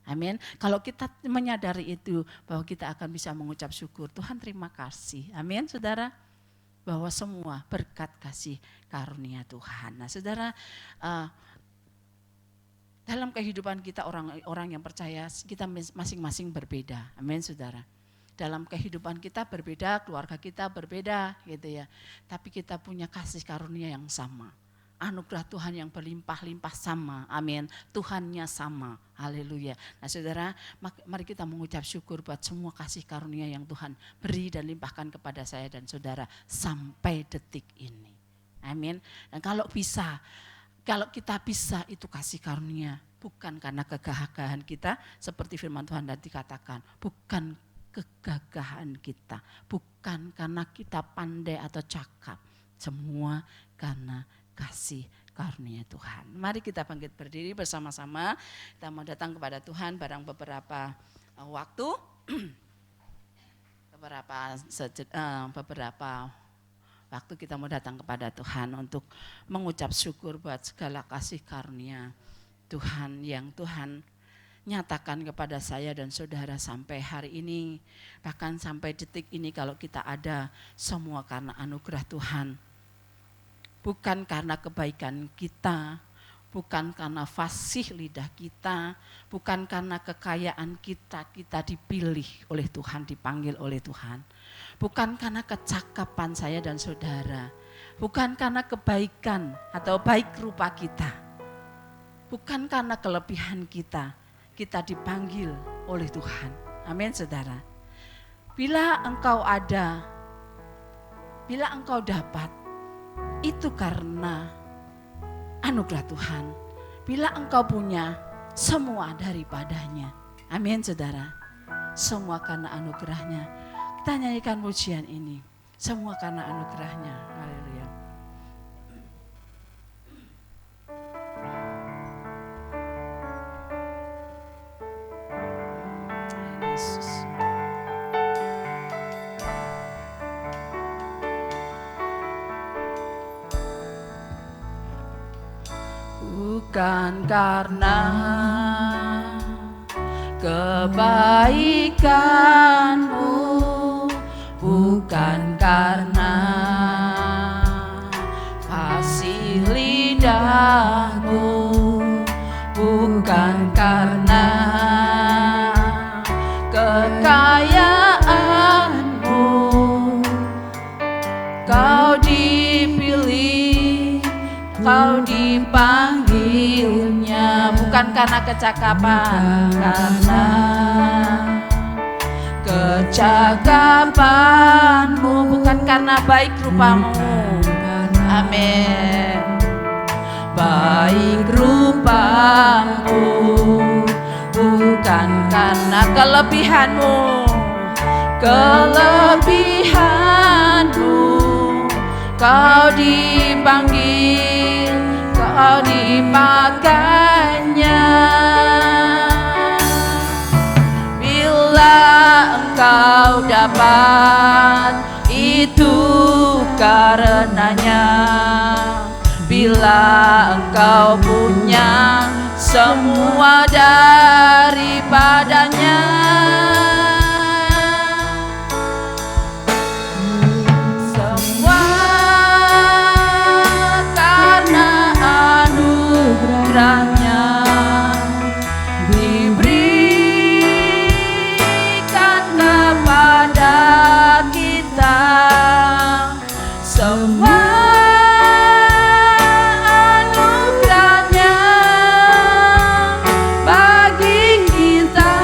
Amin. Kalau kita menyadari itu bahwa kita akan bisa mengucap syukur. Tuhan terima kasih. Amin, saudara. bahwa semua berkat kasih karunia Tuhan. Nah saudara, dalam kehidupan kita orang yang percaya, kita masing-masing berbeda. Amin saudara. Dalam kehidupan kita berbeda, keluarga kita berbeda gitu ya. Tapi kita punya kasih karunia yang sama. Anugerah Tuhan yang berlimpah-limpah sama, amin. Tuhannya sama, haleluya. Nah saudara, mari kita mengucap syukur buat semua kasih karunia yang Tuhan beri dan limpahkan kepada saya dan saudara sampai detik ini. Amin. Dan kalau kita bisa itu kasih karunia, bukan karena kegagahan kita, seperti firman Tuhan tadi katakan, bukan kegagahan kita, bukan karena kita pandai atau cakap, semua karena kasih karunia Tuhan. Mari kita bangkit berdiri bersama-sama. Kita mau datang kepada Tuhan barang beberapa waktu, beberapa waktu kita mau datang kepada Tuhan untuk mengucap syukur buat segala kasih karunia Tuhan yang Tuhan nyatakan kepada saya dan saudara sampai hari ini, bahkan sampai detik ini. Kalau kita ada, semua karena anugerah Tuhan. Bukan karena kebaikan kita, bukan karena fasih lidah kita, bukan karena kekayaan kita dipilih oleh Tuhan, dipanggil oleh Tuhan. Bukan karena kecakapan saya dan saudara, bukan karena kebaikan atau baik rupa kita, bukan karena kelebihan kita dipanggil oleh Tuhan. Amin saudara. Bila engkau ada, bila engkau dapat, itu karena anugerah Tuhan. Bila engkau punya, semua daripadanya. Amin saudara. Semua karena anugerahnya. Kita nyanyikan pujian ini. Semua karena anugerahnya. Haleluya. Yesus. Bukan karena kebaikanmu, bukan karena kasih lidahmu, bukan karena kekayaanmu, kau dipilih, kau dipanggilnya, bukan karena kecakapan, karena kecakapanmu, bukan karena baik rupamu, amin. Baik rupamu, bukan karena kelebihanmu, kau dipanggil, kau dimakainya. Bila engkau dapat, itu karenanya. Bila engkau punya, semua daripadanya. Diberikan kepada kita semua anugerahnya bagi kita.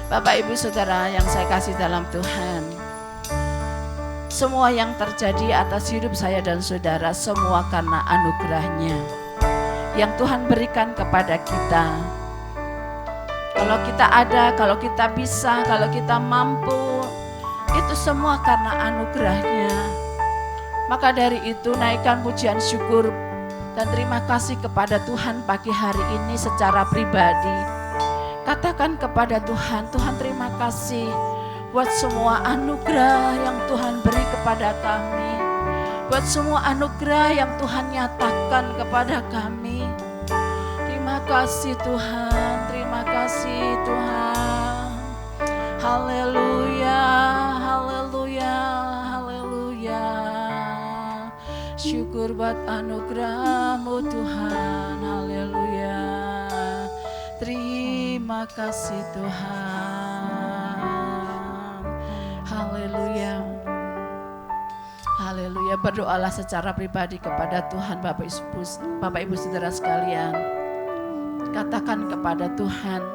Bapak Ibu Saudara yang saya kasih dalam Tuhan, semua yang terjadi atas hidup saya dan saudara semua karena anugerah-Nya yang Tuhan berikan kepada kita. Kalau kita ada, kalau kita bisa, kalau kita mampu, itu semua karena anugerah-Nya. Maka dari itu naikkan pujian syukur dan terima kasih kepada Tuhan pagi hari ini secara pribadi. Katakan kepada Tuhan, Tuhan terima kasih buat semua anugerah yang Tuhan beri kepada kami, buat semua anugerah yang Tuhan nyatakan kepada kami. Terima kasih Tuhan, terima kasih Tuhan. Haleluya, haleluya, haleluya. Syukur buat anugerah-Mu Tuhan, haleluya. Terima kasih Tuhan. Haleluya. Haleluya. Berdoalah secara pribadi kepada Tuhan Bapak Ibu Saudara sekalian. Katakan kepada Tuhan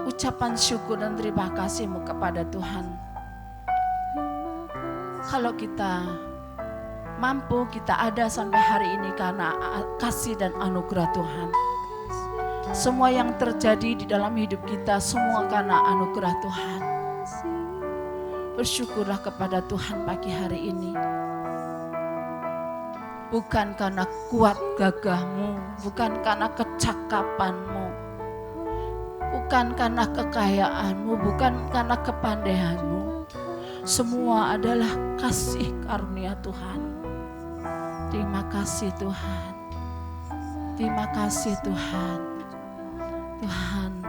ucapan syukur dan terima kasih-Mu kepada Tuhan. Kalau kita mampu, kita ada sampai hari ini karena kasih dan anugerah Tuhan. Semua yang terjadi di dalam hidup kita semua karena anugerah Tuhan. Bersyukurlah kepada Tuhan pagi hari ini. Bukan karena kuat gagahmu, bukan karena kecakapanmu, bukan karena kekayaanmu, bukan karena kepandaianmu. Semua adalah kasih karunia Tuhan. Terima kasih Tuhan. Terima kasih Tuhan. Tuhan,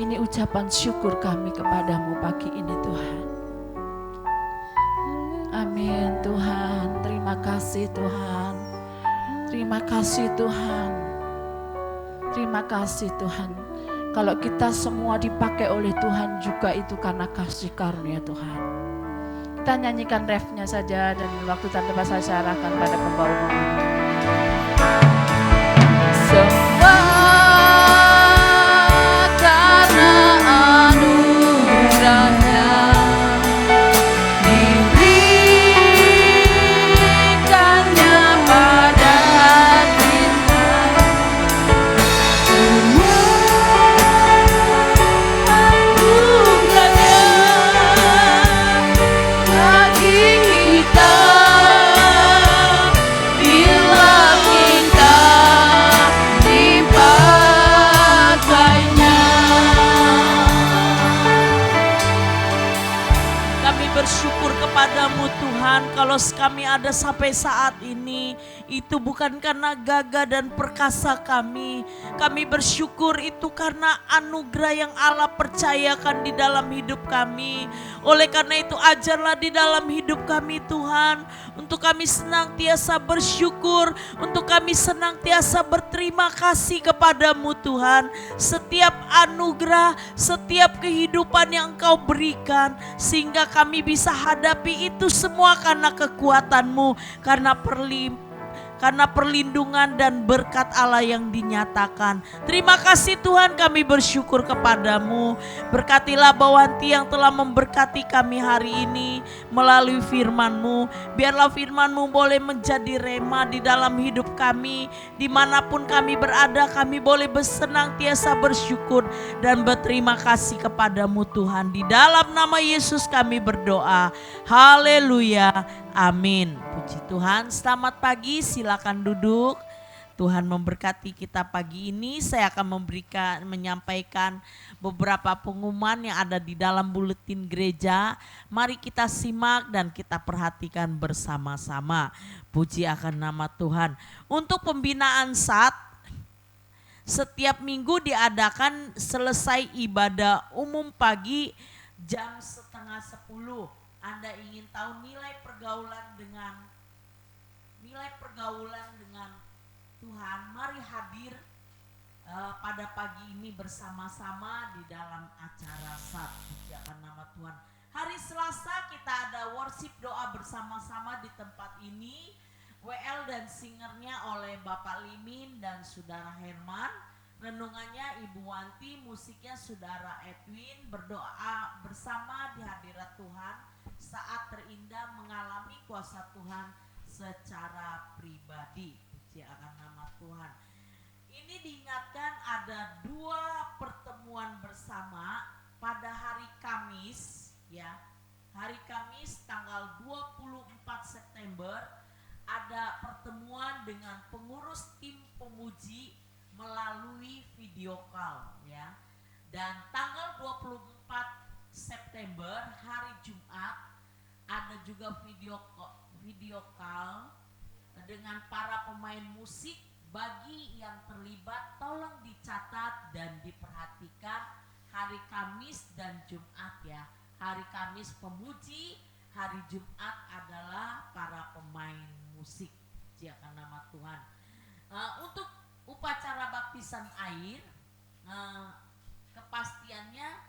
ini ucapan syukur kami kepadamu pagi ini Tuhan. Amin Tuhan, terima kasih Tuhan. Terima kasih Tuhan. Terima kasih Tuhan. Kalau kita semua dipakai oleh Tuhan juga itu karena kasih karunia Tuhan. Kita nyanyikan refnya saja dan waktu dan tempat saya serahkan pada pembawa momen. Semua karena anugerah-Nya diberikannya pada kita. Semua anugerah-Nya bagi kita bila kita dipakainya. Kami bersyukur kepadamu Tuhan, kalau kami ada sampai saat ini, itu bukan karena gagah dan perkasa kami. Kami bersyukur itu karena anugerah yang Allah percayakan di dalam hidup kami. Oleh karena itu ajarlah di dalam hidup kami Tuhan, untuk kami senantiasa bersyukur, untuk kami senantiasa berterima kasih kepadamu Tuhan. Setiap anugerah, setiap kehidupan yang Engkau berikan, sehingga kami bisa hadapi itu semua karena kekuatan-Mu, karena perlindungan dan berkat Allah yang dinyatakan. Terima kasih Tuhan, kami bersyukur kepadamu. Berkatilah Bawanti yang telah memberkati kami hari ini melalui firman-Mu. Biarlah firman-Mu boleh menjadi rema di dalam hidup kami. Dimanapun kami berada, kami boleh bersenantiasa bersyukur dan berterima kasih kepadamu Tuhan. Di dalam nama Yesus kami berdoa. Haleluya. Amin. Puji Tuhan. Selamat pagi, silakan duduk. Tuhan memberkati kita pagi ini. Saya akan menyampaikan beberapa pengumuman yang ada di dalam buletin gereja. Mari kita simak dan kita perhatikan bersama-sama. Puji akan nama Tuhan. Untuk pembinaan SAT, setiap minggu diadakan selesai ibadah umum pagi jam 9:30. Anda ingin tahu nilai pergaulan dengan Tuhan, mari hadir pada pagi ini bersama-sama di dalam acara SAT. Puji akan nama Tuhan. Hari Selasa kita ada worship doa bersama-sama di tempat ini. WL dan singernya oleh Bapak Limin dan Saudara Herman. Renungannya Ibu Wanti, musiknya Saudara Edwin. Berdoa bersama di hadirat Tuhan saat terindah mengalami kuasa Tuhan secara pribadi. Puji akan nama Tuhan. Ini diingatkan ada 2 pertemuan bersama pada hari Kamis, ya. Hari Kamis tanggal 24 September ada pertemuan dengan pengurus tim pemuji melalui video call, ya. Dan tanggal 24 September hari Jumat ada juga video call dengan para pemain musik. Bagi yang terlibat tolong dicatat dan diperhatikan hari Kamis dan Jumat, ya. Hari Kamis pemuji, hari Jumat adalah para pemain musik. Puji akan nama Tuhan. Untuk upacara baptisan air, kepastiannya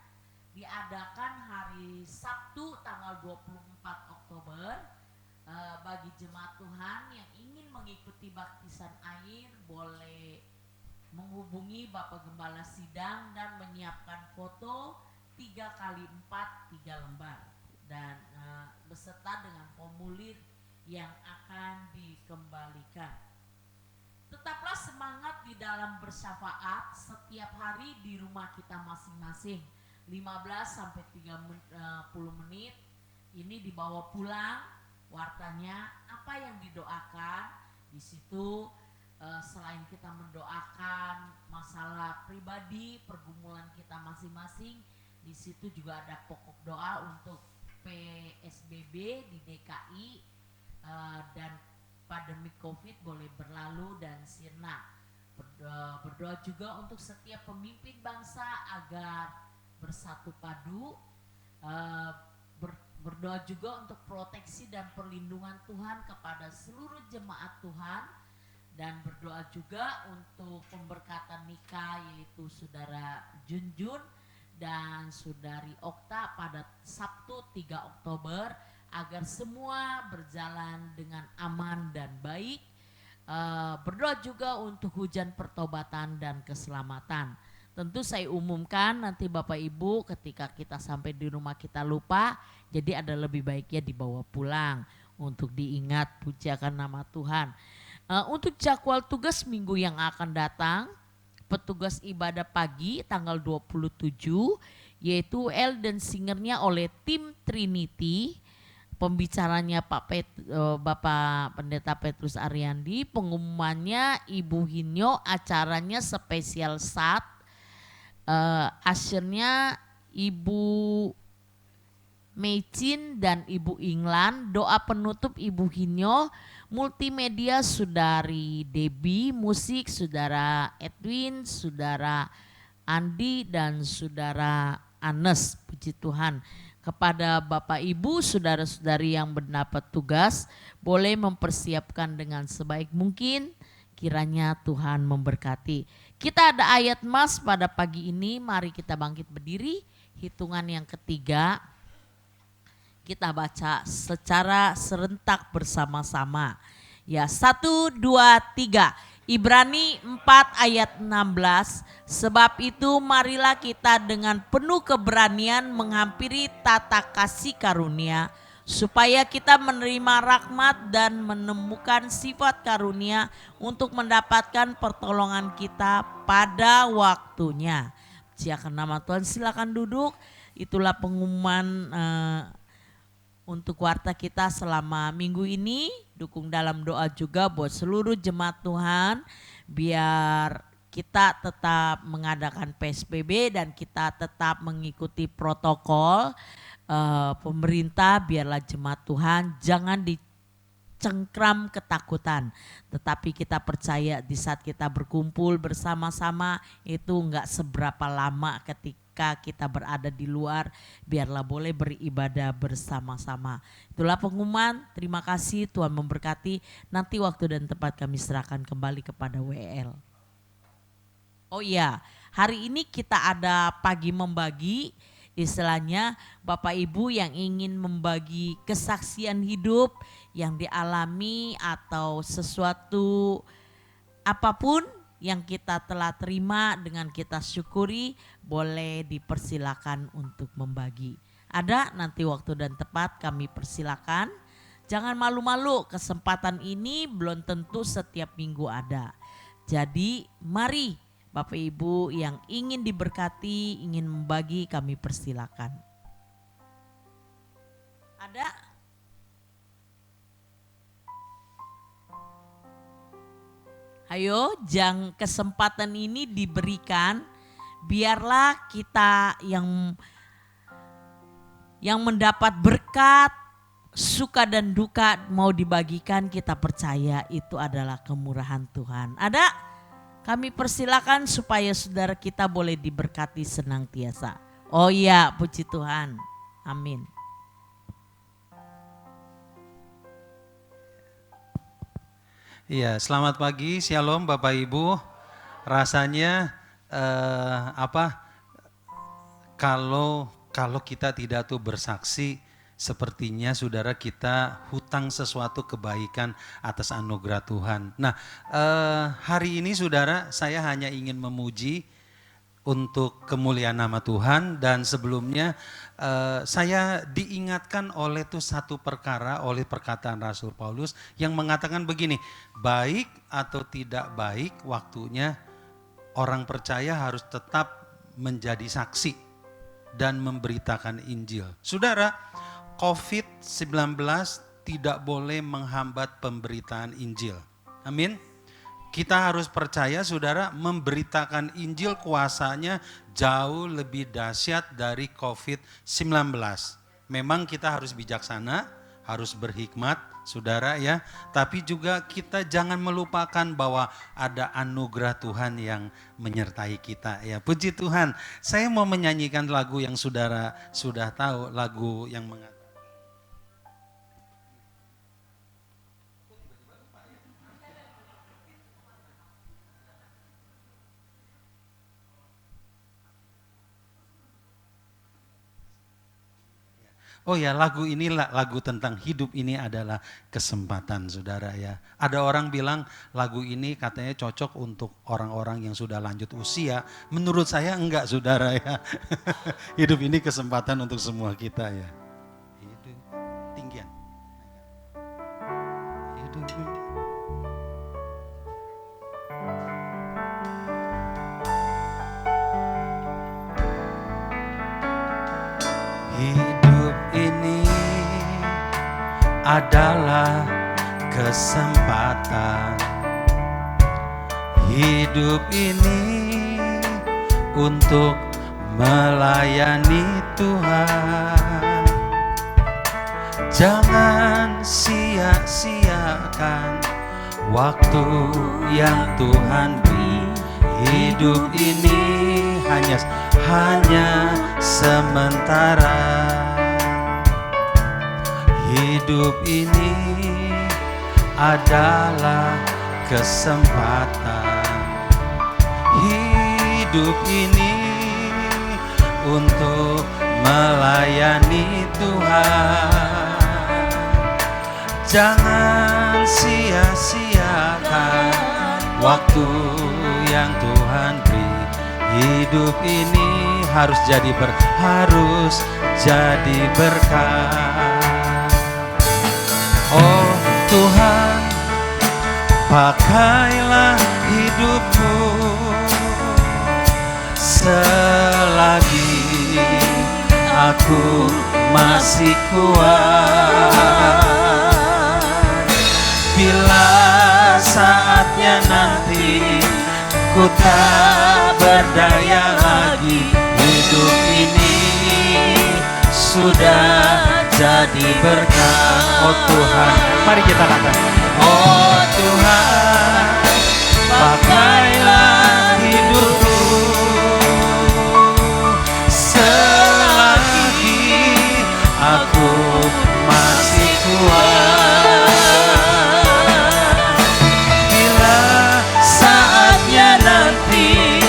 diadakan hari Sabtu tanggal 24 Oktober. Bagi jemaat Tuhan yang ingin mengikuti baptisan air boleh menghubungi Bapak Gembala Sidang dan menyiapkan foto 3x4 3 lembar dan beserta dengan formulir yang akan dikembalikan. Tetaplah semangat di dalam bersyafaat setiap hari di rumah kita masing-masing. 15 sampai 30 menit ini dibawa pulang. Wartanya apa yang didoakan di situ, selain kita mendoakan masalah pribadi pergumulan kita masing-masing, di situ juga ada pokok doa untuk PSBB di DKI dan pandemi COVID boleh berlalu dan sirna. Berdoa juga untuk setiap pemimpin bangsa agar bersatu padu. Berdoa juga untuk proteksi dan perlindungan Tuhan kepada seluruh jemaat Tuhan. Dan berdoa juga untuk pemberkatan nikah yaitu Saudara Junjun dan Saudari Okta pada Sabtu 3 Oktober. Agar semua berjalan dengan aman dan baik. Berdoa juga untuk hujan pertobatan dan keselamatan. Tentu saya umumkan nanti Bapak Ibu ketika kita sampai di rumah kita lupa, jadi ada lebih baiknya dibawa pulang untuk diingat. Puji akan nama Tuhan. Untuk jadwal tugas minggu yang akan datang, petugas ibadah pagi tanggal 27 yaitu Elden Singernya oleh tim Trinity, pembicaranya Bapak Pendeta Petrus Ariandi, pengumumannya Ibu Hinyo, acaranya spesial SAT. Asyirnya Ibu Mecin dan Ibu Inglan, doa penutup Ibu Hinyo, multimedia Saudari Debbie, musik Saudara Edwin, Saudara Andi dan Saudara Anes. Puji Tuhan. Kepada Bapak Ibu, saudara-saudari yang mendapat tugas, boleh mempersiapkan dengan sebaik mungkin. Kiranya Tuhan memberkati. Kita ada ayat mas pada pagi ini, mari kita bangkit berdiri. Hitungan yang ketiga, kita baca secara serentak bersama-sama. Ya, 1, 2, 3. Ibrani 4 ayat 16. Sebab itu marilah kita dengan penuh keberanian menghampiri tata kasih karunia, supaya kita menerima rahmat dan menemukan sifat karunia untuk mendapatkan pertolongan kita pada waktunya. Silakan nama Tuhan, silakan duduk. Itulah pengumuman untuk warta kita selama minggu ini. Dukung dalam doa juga buat seluruh jemaat Tuhan, biar kita tetap mengadakan PSBB dan kita tetap mengikuti protokol pemerintah. Biarlah jemaat Tuhan jangan dicengkram ketakutan, tetapi kita percaya di saat kita berkumpul bersama-sama itu enggak seberapa lama ketika kita berada di luar. Biarlah boleh beribadah bersama-sama. Itulah pengumuman. Terima kasih, Tuhan memberkati. Nanti waktu dan tempat kami serahkan kembali kepada WL. Oh iya, hari ini kita ada pagi membagi. Istilahnya Bapak Ibu yang ingin membagi kesaksian hidup yang dialami atau sesuatu apapun yang kita telah terima dengan kita syukuri, boleh dipersilakan untuk membagi. Ada nanti waktu dan tepat kami persilakan. Jangan malu-malu, kesempatan ini belum tentu setiap minggu ada. Jadi mari Bapak Ibu yang ingin diberkati, ingin membagi, kami persilakan. Ada? Ayo, kesempatan ini diberikan, biarlah kita yang mendapat berkat, suka dan duka mau dibagikan, kita percaya itu adalah kemurahan Tuhan. Ada? Kami persilakan supaya saudara kita boleh diberkati senantiasa. Oh iya, puji Tuhan. Amin. Iya, selamat pagi, shalom Bapak Ibu. Rasanya kalau kita tidak tuh bersaksi, sepertinya saudara kita hutang sesuatu kebaikan atas anugerah Tuhan. Nah, hari ini saudara, saya hanya ingin memuji untuk kemuliaan nama Tuhan, dan sebelumnya saya diingatkan oleh tuh satu perkara, oleh perkataan Rasul Paulus yang mengatakan begini, baik atau tidak baik waktunya orang percaya harus tetap menjadi saksi dan memberitakan Injil. Saudara, COVID-19 tidak boleh menghambat pemberitaan Injil. Amin. Kita harus percaya saudara, memberitakan Injil kuasanya jauh lebih dahsyat dari COVID-19. Memang kita harus bijaksana, harus berhikmat saudara ya. Tapi juga kita jangan melupakan bahwa ada anugerah Tuhan yang menyertai kita ya. Puji Tuhan. Saya mau menyanyikan lagu yang saudara sudah tahu, lagu yang mengatakan oh ya, lagu inilah lagu tentang hidup ini adalah kesempatan saudara ya. Ada orang bilang lagu ini katanya cocok untuk orang-orang yang sudah lanjut usia. Menurut saya enggak saudara ya. Hidup ini kesempatan untuk semua kita ya. Hidup tinggian. Hidup. Hidup ini adalah kesempatan. Hidup ini untuk melayani Tuhan. Jangan sia-siakan waktu yang Tuhan beri. Hidup ini hanya sementara. Hidup ini adalah kesempatan. Hidup ini untuk melayani Tuhan. Jangan sia-siakan waktu yang Tuhan beri. Hidup ini harus jadi berkat. Oh Tuhan, pakailah hidupku selagi aku masih kuat. Bila saatnya nanti ku tak berdaya lagi, hidup ini sudah jadi berkat. Oh Tuhan, mari kita katakan, oh Tuhan, pakailah hidupku selagi aku masih kuat. Bila saatnya nanti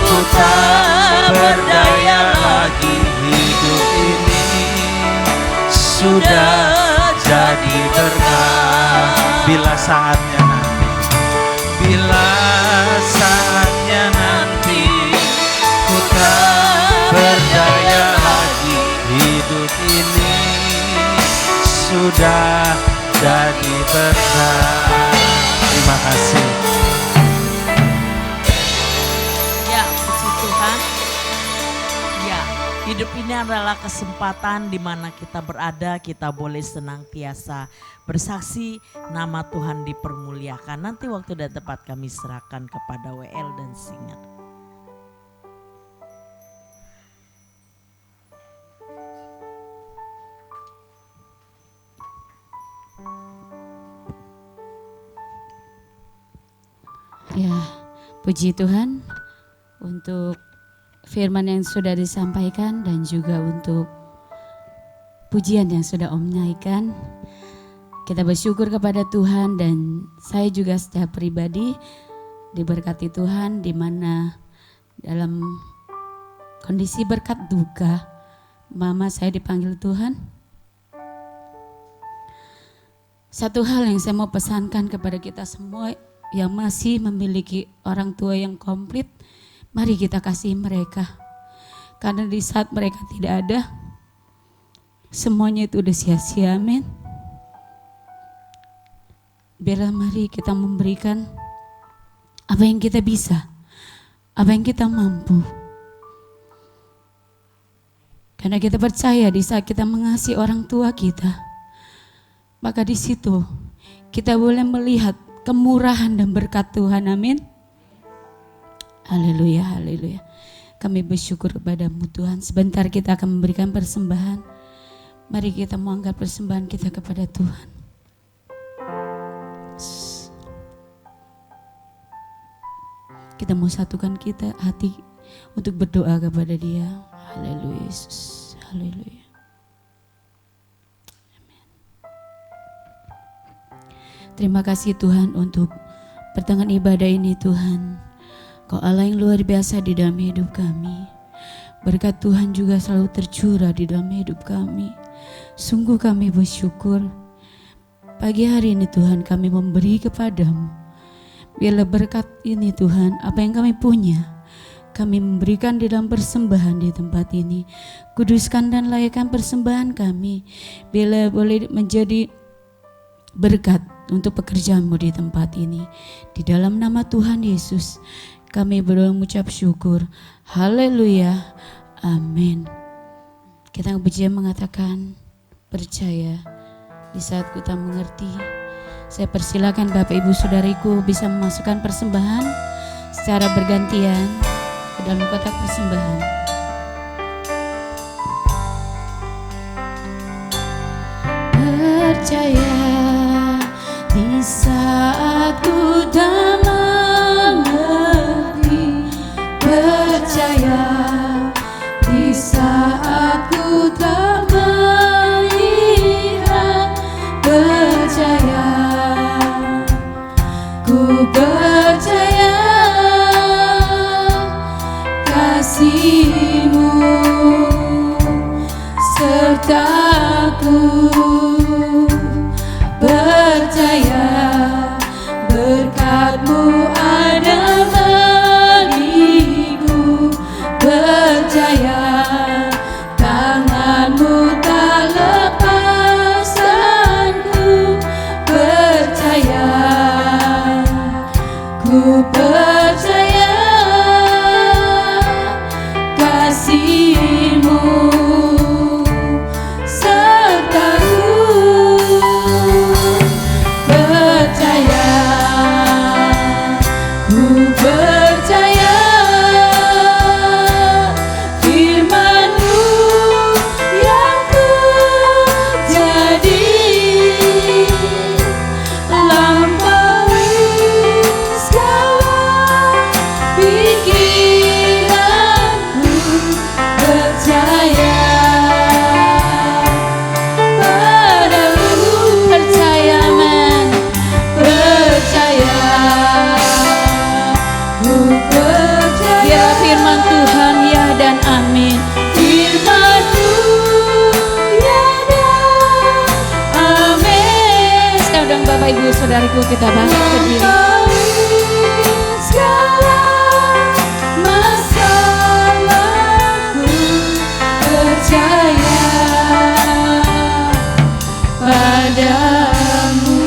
ku tak berdaya lagi, hidup ini sudah jadi berkat. Bila saatnya nanti, bila saatnya benar. Terima kasih. Ya, puji Tuhan. Ya, hidup ini adalah kesempatan di mana kita berada, kita boleh senantiasa bersaksi, nama Tuhan dipermuliakan. Nanti waktu dan tempat kami serahkan kepada WL dan Singer. Ya, puji Tuhan untuk firman yang sudah disampaikan dan juga untuk pujian yang sudah Om naikkan. Kita bersyukur kepada Tuhan dan saya juga secara pribadi diberkati Tuhan di mana dalam kondisi berkat duka mama saya dipanggil Tuhan. Satu hal yang saya mau pesankan kepada kita semua yang masih memiliki orang tua yang komplit, mari kita kasih mereka. Karena di saat mereka tidak ada, semuanya itu udah sia-sia, amin. Biarlah mari kita memberikan apa yang kita bisa, apa yang kita mampu. Karena kita percaya di saat kita mengasihi orang tua kita, maka di situ kita boleh melihat kemurahan dan berkat Tuhan, amin. Haleluya, haleluya. Kami bersyukur kepadamu Tuhan. Sebentar kita akan memberikan persembahan. Mari kita mau angkat persembahan kita kepada Tuhan. Kita mau satukan kita hati untuk berdoa kepada Dia. Haleluya Yesus, haleluya. Terima kasih Tuhan untuk pertengahan ibadah ini Tuhan. Kau Allah yang luar biasa di dalam hidup kami. Berkat Tuhan juga selalu tercurah di dalam hidup kami. Sungguh kami bersyukur. Pagi hari ini Tuhan kami memberi kepadamu. Biarlah berkat ini Tuhan, apa yang kami punya, kami memberikan di dalam persembahan di tempat ini. Kuduskan dan layakkan persembahan kami. Biarlah boleh menjadi berkat untuk pekerjaanmu di tempat ini. Di dalam nama Tuhan Yesus kami berdoa mengucap syukur. Haleluya, amin. Kita pujian mengatakan percaya. Di saat kita mengerti, saya persilakan Bapak Ibu Saudariku bisa memasukkan persembahan secara bergantian ke dalam kotak persembahan. Percaya di saat ku tak mengerti, percaya di saat ku tak melihat, percaya, ku percaya kasih-Mu sertaku. Percaya berkat-Mu ada bagiku, percaya tangan-Mu tak lepaskanku, percaya, ku percaya kasih-Mu sertaku. Percaya firman-Mu yang ku jadi lampaui segala pikiranku, percaya padamu, percaya men, percaya. Biar firman Tuhan ya dan amin. Firman-Mu ya dan amin. Sekarang Bapak Ibu Saudariku kita bangkit berdiri. Segala masalahku, percaya padamu.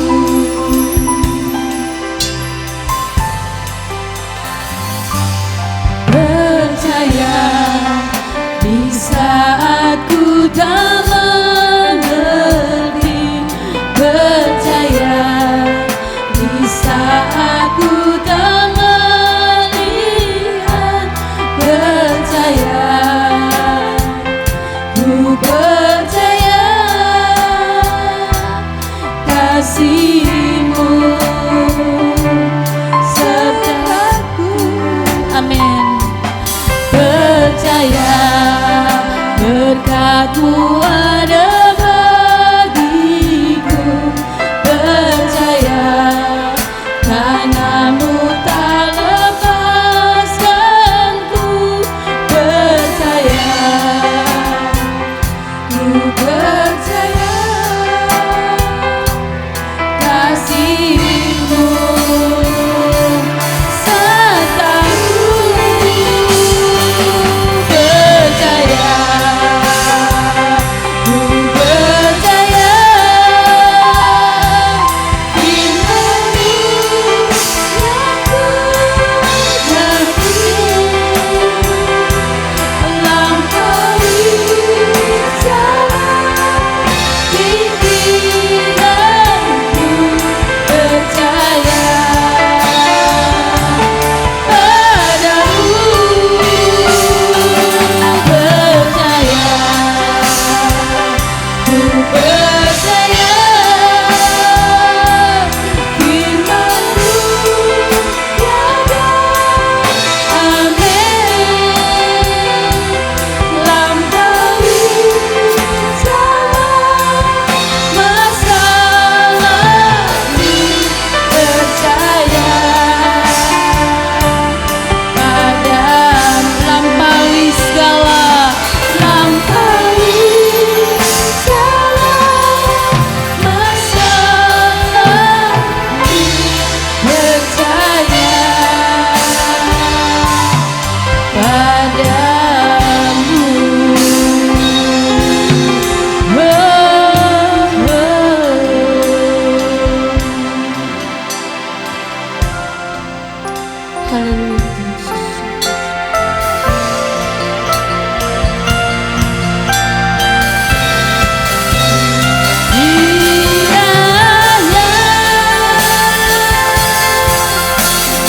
Haleluya Yesus.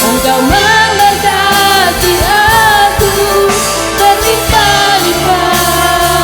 Engkau memberkati aku berlimpah-limpah dalam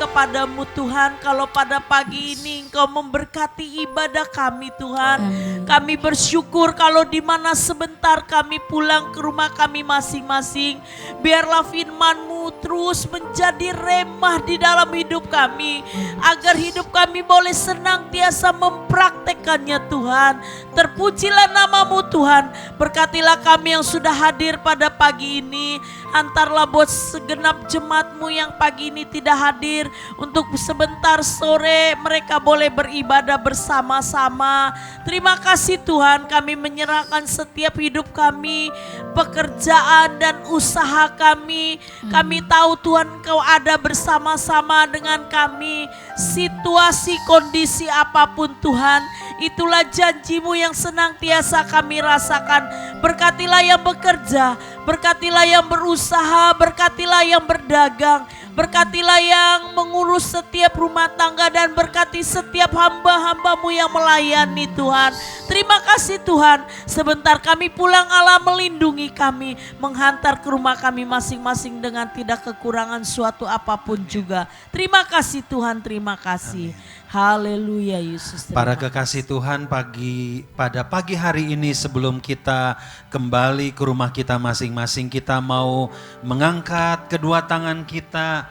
kepadamu Tuhan, kalau pada pagi ini Engkau memberkati ibadah kami Tuhan. Amin. Kami bersyukur kalau di mana sebentar kami pulang ke rumah kami masing-masing, biarlah firman-Mu terus menjadi remah di dalam hidup kami, agar hidup kami boleh senantiasa mempraktekannya Tuhan. Terpujilah nama-Mu Tuhan, berkatilah kami yang sudah hadir pada pagi ini. Antarlah buat segenap jemaat-Mu yang pagi ini tidak hadir, untuk sebentar sore mereka boleh beribadah bersama-sama. Terima kasih Tuhan, kami menyerahkan setiap hidup kami, pekerjaan dan usaha kami. Kami tahu Tuhan Engkau ada bersama-sama dengan kami. Situasi kondisi apapun Tuhan, itulah janji-Mu yang senantiasa kami rasakan. Berkatilah yang bekerja, berkatilah yang berusaha, berkatilah yang berdagang, berkatilah yang mengurus setiap rumah tangga, dan berkati setiap hamba-hamba-Mu yang melayani Tuhan. Terima kasih Tuhan, sebentar kami pulang Allah melindungi kami, menghantar ke rumah kami masing-masing dengan tidak kekurangan suatu apapun juga. Terima kasih Tuhan, terima kasih. Haleluya Yesus. Para kekasih Tuhan, pada pagi hari ini sebelum kita kembali ke rumah kita masing-masing, kita mau mengangkat kedua tangan kita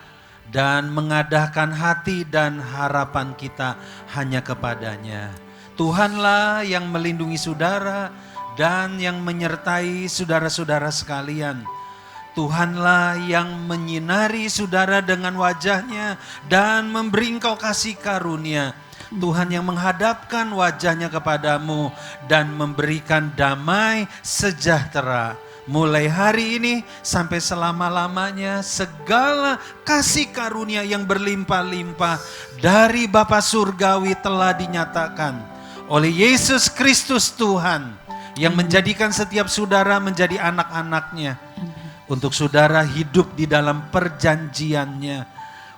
dan mengadahkan hati dan harapan kita hanya kepadanya. Tuhanlah yang melindungi saudara dan yang menyertai saudara-saudara sekalian. Tuhanlah yang menyinari saudara dengan wajahnya dan memberi engkau kasih karunia. Tuhan yang menghadapkan wajahnya kepadamu dan memberikan damai sejahtera. Mulai hari ini sampai selama-lamanya, segala kasih karunia yang berlimpah-limpah dari Bapa Surgawi telah dinyatakan oleh Yesus Kristus Tuhan, yang menjadikan setiap saudara menjadi anak-anaknya. Untuk saudara hidup di dalam perjanjiannya,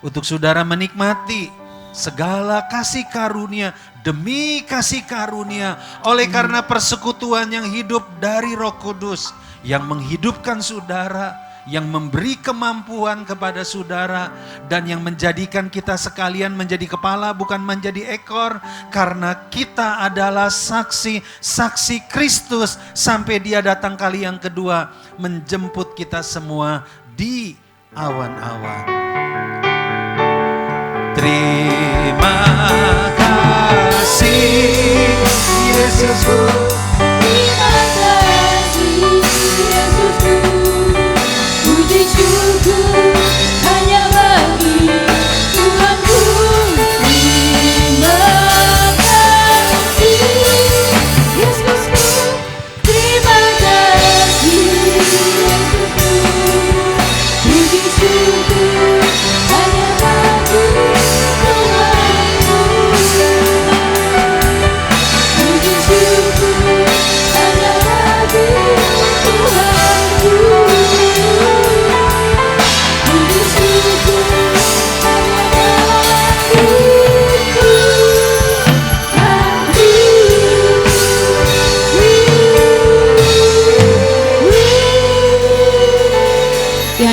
untuk saudara menikmati segala kasih karunia demi kasih karunia, oleh karena persekutuan yang hidup dari Roh Kudus, yang menghidupkan saudara, yang memberi kemampuan kepada saudara, dan yang menjadikan kita sekalian menjadi kepala bukan menjadi ekor, karena kita adalah saksi Kristus sampai Dia datang kali yang kedua menjemput kita semua di awan-awan. Terima kasih Yesusku. Terima kasih Yesusku, puji syukur hanya bagi Tuhanku. Terima kasih Yesusku, terima kasih Yesusku, puji syukur hanya bagi Tuhanku. Puji syukur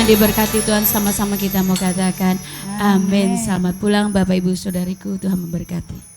yang diberkati Tuhan, sama-sama kita mau katakan amin. Selamat pulang Bapak Ibu Saudariku, Tuhan memberkati.